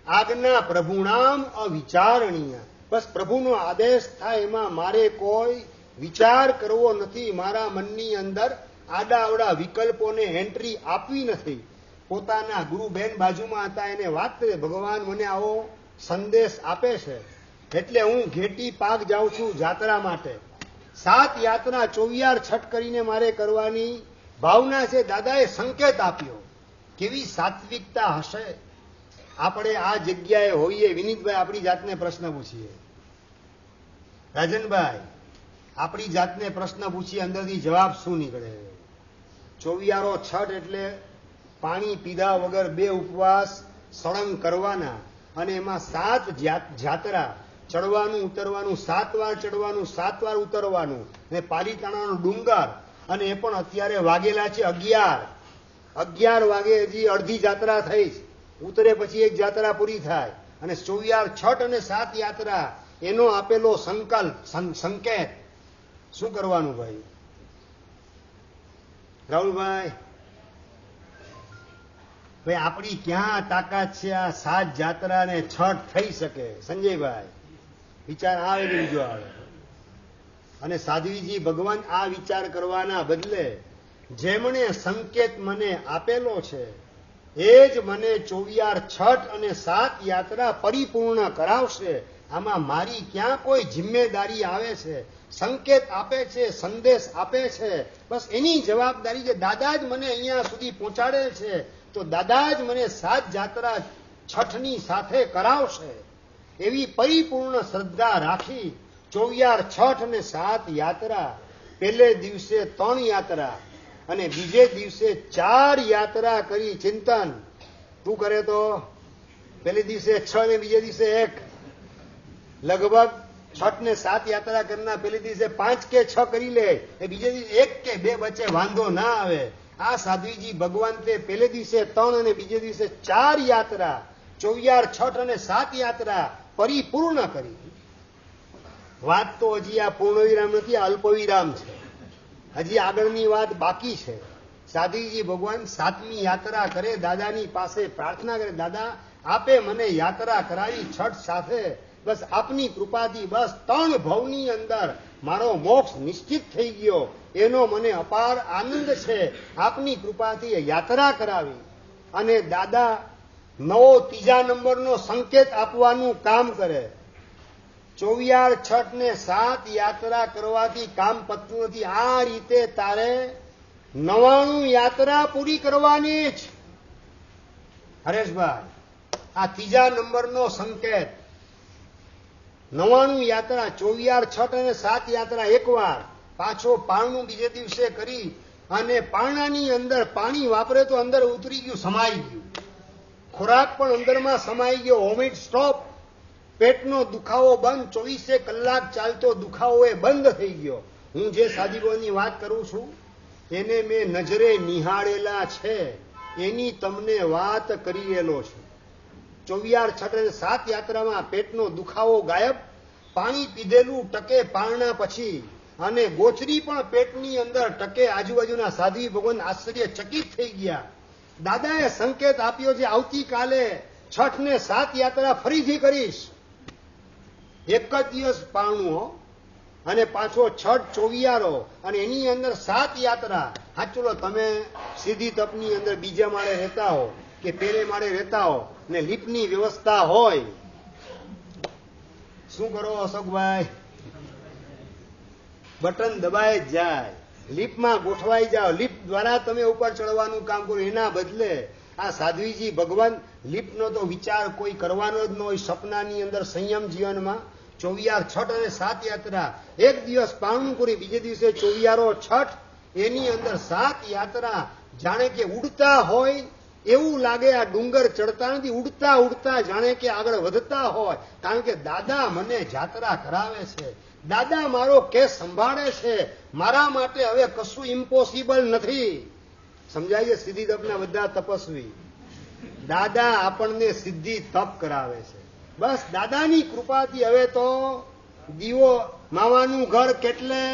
આજ્ઞા પ્રભુનામ અવિચારણીય. બસ પ્રભુનો આદેશ થાય એમાં મારે કોઈ વિચાર કરવો નથી. મારા મનની અંદર આડાઅવડા વિકલ્પોને એન્ટ્રી આપવી નથી. પોતાના ગુરુબેન બાજુમાં હતા, એને વાત કરે, ભગવાન મને આવો સંદેશ આપે છે એટલે હું ઘેટી પાક જાઉં છું જાત્રા માટે. 7 યાત્રા 24 છઠ કરીને મારે કરવાની ભાવના છે. દાદાએ સંકેત આપ્યો. કેવી સાત્વિકતા હશે. આપણે આ જગ્યાએ હોઈએ. વિનીતભાઈ, આપણી જાતને પ્રશ્ન પૂછીએ. રાજનભાઈ, આપણી જાતને પ્રશ્ન પૂછીએ, અંદરથી જવાબ શું નીકળે? 24 છઠ એટલે પાણી પીધા વગર 2 ઉપવાસ સળંગ કરવાના. અને એમાં 7 જાત્રા, ચડવાનું ઉતરવાનું, 7 વાર ચડવાનું, 7 વાર ઉતરવાનું. અને પાલીતાણાનો ડુંગર. અને એ પણ અત્યારે વાગેલા છે 11 વાગે. હજી અડધી જાત્રા થઈ. ઉતરે પછી 1 જાત્રા પૂરી થાય. અને 24 છઠ અને 7 યાત્રા એનો આપેલો સંકલ્પ, સંકેત શું કરવાનું ભાઈ? રાહુલભાઈ, ભાઈ આપણી ક્યાં તાકાત છે આ 7 જાત્રા ને છઠ થઈ શકે? સંજયભાઈ, વિચાર આવે કે બીજો આવે? અને સાધ્વીજી ભગવાન આ વિચાર કરવાના બદલે જેમણે સંકેત મને આપેલો છે એ જ મને 24 છઠ અને 7 યાત્રા પરિપૂર્ણ કરાવશે. આમાં મારી ક્યાં કોઈ જિમ્મેદારી આવે છે? સંકેત આપે છે, સંદેશ આપે છે, બસ એની જવાબદારી છે. દાદા જ મને અહીંયા સુધી પહોંચાડે છે તો દાદા જ મને 7 જાત્રા છઠની સાથે કરાવશે. એવી પરિપૂર્ણ શ્રદ્ધા રાખી 24 છઠ અને 7 યાત્રા. પહેલે દિવસે 3 યાત્રા અને બીજે દિવસે 4 યાત્રા કરી. ચિંતન તું કરે તો પહેલે દિવસે 6 ને બીજે દિવસે 1, લગભગ 6 ને 7 યાત્રા કરનાર પહેલે દિવસે 5 કે 6 કરી લે, એ બીજે દિવસે 1 કે 2 વચ્ચે વાંધો ના આવે. આ સાધ્વીજી ભગવાન તે પહેલે દિવસે 3 અને બીજે દિવસે 4 યાત્રા, 24 છઠ અને 7 યાત્રા પરિપૂર્ણ કરી. વાત તો હજી આ પૂર્ણવિરામ નથી, આ અલ્પવિરામ છે. હજી આગળની વાત બાકી છે. સાધ્વીજી ભગવાન 7મી યાત્રા કરે, દાદાની પાસે પ્રાર્થના કરે, દાદા આપે મને યાત્રા કરાવી છઠ સાથે, બસ આપની કૃપાથી બસ 3 ભવની અંદર મારો મોક્ષ નિશ્ચિત થઈ ગયો, એનો મને અપાર આનંદ છે. આપની કૃપાથી યાત્રા કરાવી. અને દાદા નવો 3જા નંબરનો સંકેત આપવાનું કામ કરે. 24 છઠ ને 7 યાત્રા કરવાથી કામ પતતું નથી. આ રીતે તારે 99 યાત્રા પૂરી કરવાની જ. હરેશભાઈ, આ 3જા નંબરનો સંકેત. 99 યાત્રા, 24 છઠ અને 7 યાત્રા એકવાર, પાછો પારણું બીજે દિવસે કરી. અને પારણાની અંદર પાણી વાપરે તો અંદર ઉતરી ગયું, સમાઈ ગયું. ખોરાક પણ અંદરમાં સમાઈ ગયો. Vomit stop. પેટનો દુખાવો બંધ. 24 કલાક ચાલતો દુખાવો એ બંધ થઈ ગયો. હું જે સાધ્વીઓની વાત કરું છું એને મેં નજરે નિહાળેલા છે, એની તમને વાત કરી રહેલો છું. 24 છઠ અને 7 યાત્રામાં પેટનો દુખાવો ગાયબ. પાણી પીધેલું ટકે પારણા પછી. અને ગોચરી પણ પેટની અંદર ટકે. આજુબાજુના સાધ્વી ભગવાન આશ્ચર્યચકિત થઈ ગયા. દાદાએ સંકેત આપ્યો છે આવતીકાલે 6 ને 7 યાત્રા ફરીથી કરીશ. એક જ દિવસ પારણું અને પાછો 6 24 અને એની અંદર 7 યાત્રા. હા ચલો, તમે સીધી તપની અંદર બીજા માળે રહેતા હો કે પેલે માળે રહેતા હો ને લિફ્ટની વ્યવસ્થા હોય, શું કરો અશોકભાઈ? બટન દબાય જ જાય, લિફ્ટમાં ગોઠવાઈ જાઓ, લિફ્ટ દ્વારા તમે ઉપર ચડવાનું કામ કરો. એના બદલે આ સાધ્વીજી ભગવાન લિફ્ટનો તો વિચાર કોઈ કરવાનો જ ન હોય. સપનાની અંદર સંયમ જીવનમાં 24 છઠ અને 7 યાત્રા, એક દિવસ પારણું કરી, બીજે દિવસે 24 છઠ, એની અંદર 7 યાત્રા. જાણે કે ઉડતા હોય એવું લાગે. આ ડુંગર ચડતા નથી, ઉડતા ઉડતા જાણે કે આગળ વધતા હોય. કારણ કે દાદા મને જાત્રા કરાવે છે, દાદા મારો કેસ સંભાળે છે, મારા માટે હવે કશું ઇમ્પોસિબલ નથી. સમજાય છે? સિદ્ધિ તપના બધા તપસ્વી, દાદા આપણને સિદ્ધિ તપ કરાવે છે. બસ દાદાની કૃપાથી હવે તો દીવો માવાનું ઘર કેટલે,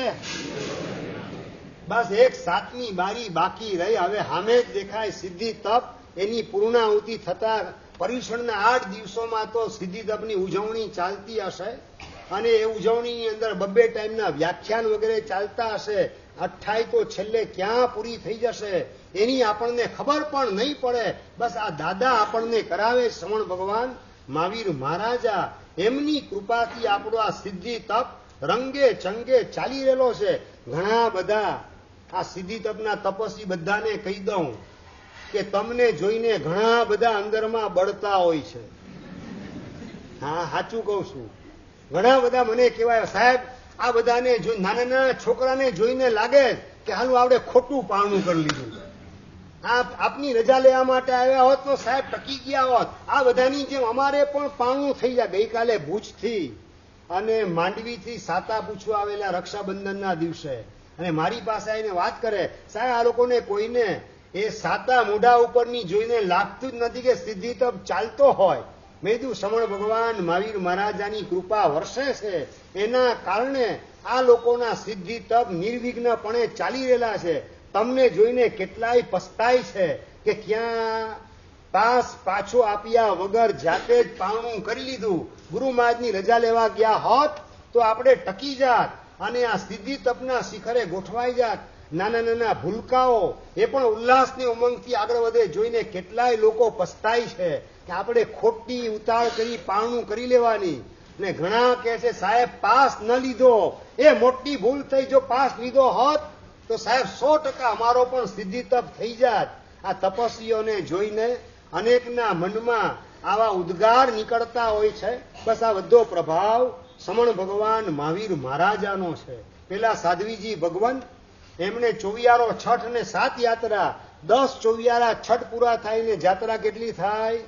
બસ એક 7મી બારી બાકી રહી. હવે સામે જ દેખાય સિદ્ધિ તપ. એની પૂર્ણાહુતિ થતા પર્યુષણના 8 દિવસોમાં તો સિદ્ધિ તપની ઉજવણી ચાલતી હશે, અને એ ઉજવણીની અંદર 2 ટાઈમના વ્યાખ્યાન વગેરે ચાલતા હશે. 28 તો છેલ્લે ક્યાં પૂરી થઈ જશે એની આપણને ખબર પણ નહીં પડે. બસ આ દાદા આપણને કરાવે. શ્રવણ ભગવાન મહાવીર મહારાજા, એમની કૃપાથી આપણો આ સિદ્ધિ તપ રંગે ચંગે ચાલી રહેલો છે. ઘણા બધા આ સિદ્ધિ તપના તપસ્વી બધાને કહી દઉં કે તમને જોઈને ઘણા બધા અંદરમાં બળતા હોય છે. હા, સાચું કહું છું. ઘણા બધા મને કહેવાય, સાહેબ આ બધાને નાના નાના છોકરાને જોઈને લાગે કે હાલું આપણે ખોટું પારણું કરી લીધું. આપની રજા લેવા માટે આવ્યા હોત તો સાહેબ ટકી ગયા હોત. આ બધાની જેમ અમારે પણ પારણું થઈ જાય. ગઈકાલે ભુજથી અને માંડવીથી સાતા પૂછવા આવેલા રક્ષાબંધનના દિવસે, અને મારી પાસે આવીને વાત કરે, સાહેબ આ લોકોને કોઈને એ સાતા મોઢા ઉપરની જોઈને લાગતું જ નથી કે સિદ્ધિ તપ ચાલતો હોય. મેં કીધું શ્રવણ ભગવાન મહાવીર મહારાજાની કૃપા વર્ષે છે, એના કારણે આ લોકોના સિદ્ધિ તપ નિર્વિઘ્નપણે ચાલી રહેલા છે. તમને જોઈને કેટલાય પસ્તાય છે કે ક્યાં પાસ પાછો આપ્યા વગર જાતે જ પારણું કરી લીધું. ગુરુ મહારાજની રજા લેવા ગયા હોત તો આપણે ટકી જાત અને આ સિદ્ધિ તપના શિખરે ગોઠવાઈ જાત. નાના નાના ભૂલકાઓ એ પણ ઉલ્લાસની ઉમંગથી આગળ વધે. જોઈને કેટલાય લોકો પસ્તાય છે કે આપણે ખોટી ઉતાળ કરી પારણું કરી લેવાની. ને ઘણા કહે છે સાહેબ પાસ ન લીધો એ મોટી ભૂલ થઈ. જો પાસ લીધો હોત તો સાહેબ 100% અમારો પણ સિદ્ધિ તપ થઈ જાત. આ તપસ્વીઓને જોઈને અનેકના મનમાં આવા ઉદ્ગાર નીકળતા હોય છે. બસ આ બધો પ્રભાવ શ્રવણ ભગવાન મહાવીર મહારાજાનો છે. પેલા સાધ્વીજી ભગવાન, એમણે 24 છઠ અને 7 યાત્રા, 10 24 છઠ પૂરા થાય ને જાત્રા કેટલી થાય?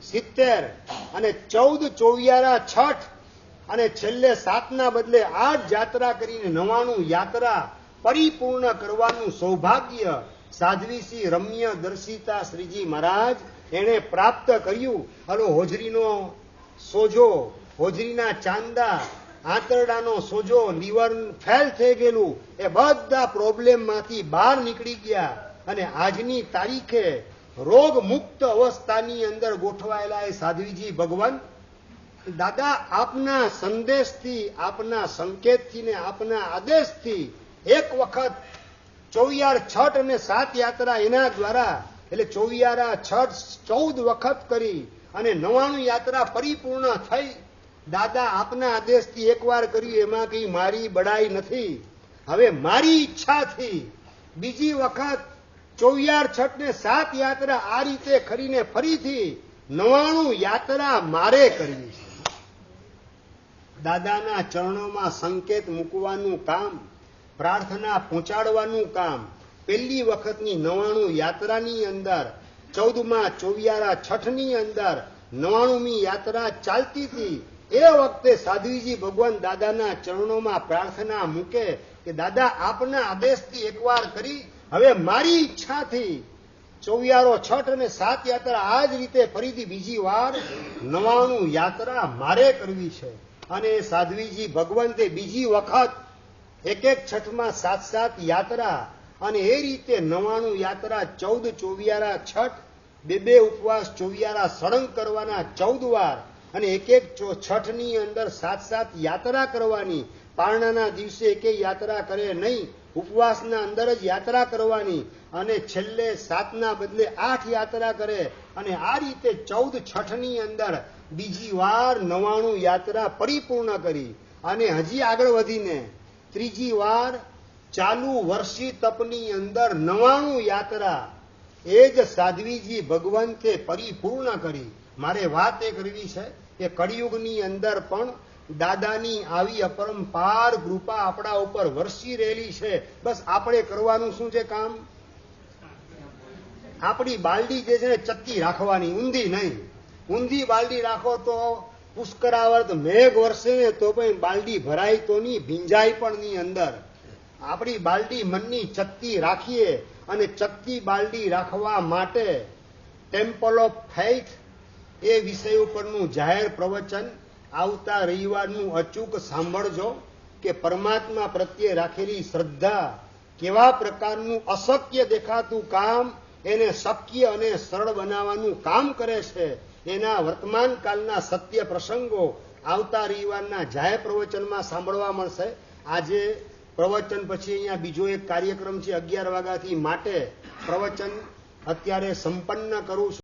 70. અને 14 24 છઠ અને છેલ્લે 7ના બદલે 8 જાત્રા કરીને 99 યાત્રા પરિપૂર્ણ કરવાનું સૌભાગ્ય સાધ્વીશ્રી રમ્ય દર્શિતા શ્રીજી મહારાજ એને પ્રાપ્ત કર્યું. હલો, હોજરીનો સોજો, હોજરીના ચાંદા, આંતરડાનો સોજો, લીવર ફેલ થઈ ગયેલું, એ બધા પ્રોબ્લેમમાંથી બહાર નીકળી ગયા અને આજની તારીખે રોગ મુક્ત અવસ્થાની અંદર ગોઠવાયેલા એ સાધ્વીજી ભગવાન દાદા આપના સંદેશથી, આપના સંકેતથી ને આપના આદેશથી એક વખત 24 છઠ અને 7 યાત્રા એના દ્વારા, એટલે 24 છઠ 14 વખત કરી અને 99 યાત્રા પરિપૂર્ણ થઈ. દાદા આપના આદેશથી એકવાર કર્યું, એમાં કઈ મારી બડાઈ નથી. હવે મારી ઈચ્છાથી બીજી વખત 24 છઠ ને 7 યાત્રા આ રીતે કરીને ફરીથી 99 યાત્રા મારે કરવી છે. દાદાના ચરણોમાં સંકેત મૂકવાનું કામ, પ્રાર્થના પહોંચાડવાનું કામ પહેલી વખતની 99 યાત્રાની અંદર, 14માં 24 છઠની અંદર 99મી યાત્રા ચાલતી હતી. એ વખતે સાધ્વીજી ભગવાન દાદાના ચરણોમાં પ્રાર્થના મૂકે કે દાદા આપના આદેશથી એકવાર કરી, હવે મારી ઈચ્છાથી 24 છઠ અને 7 યાત્રા આ જ રીતે ફરીથી બીજી વાર 99 યાત્રા મારે કરવી છે. અને સાધ્વીજી ભગવંતે બીજી વખત એક છઠમાં 7 યાત્રા અને એ રીતે 99 યાત્રા 14 24 છઠ, 2 ઉપવાસ 24 સળંગ કરવાના 14 વાર અને એક છઠની અંદર 7 યાત્રા કરવાની. પારણાના દિવસે એક યાત્રા કરે નહીં, ઉપવાસના અંદર જ યાત્રા કરવાની અને છેલ્લે 7ના બદલે 8 યાત્રા કરે અને આ રીતે 14 છઠની અંદર બીજી વાર 99 યાત્રા પરિપૂર્ણ કરી અને હજી આગળ વધીને ત્રીજી વાર ચાલુ વર્ષી તપની અંદર 99 યાત્રા એ જ સાધ્વીજી ભગવંતે પરિપૂર્ણ કરી. મારે વાત એ કરવી છે કે કળિયુગની અંદર પણ દાદાની આવી અપરંપાર કૃપા આપણા ઉપર વરસી રહેલી છે. બસ આપણે કરવાનું શું છે કામ? આપણી બાલડી જે છે ને ચત્તી રાખવાની, ઊંધી નહીં. ઊંધી બાલડી રાખો તો પુષ્કરાવર્ત મેઘ વરસે ને તો પણ બાલડી ભરાય તો નહીં, ભીંજાય પણ નહીં અંદર. આપણી બાલડી મનની ચત્તી રાખીએ અને ચત્તી બાલડી રાખવા માટે ટેમ્પલ ઓફ ફેઇથ એ વિષય ઉપરનું જાહેર પ્રવચન આવતા રવિવારનું અચૂક સાંભળજો કે પરમાત્મા પ્રત્યે રાખેલી શ્રદ્ધા કેવા પ્રકારનું અશક્ય દેખાતું કામ એને શક્ય અને સરળ બનાવવાનું કામ કરે છે. એના વર્તમાન કાળના સત્ય પ્રસંગો આવતા રવિવારના જાહેર પ્રવચનમાં સાંભળવા મળશે. આજે પ્રવચન પછી અહીંયા બીજો એક કાર્યક્રમ છે 11 વાગ્યાથી, માટે પ્રવચન અત્યારે સંપન્ન કરું છું.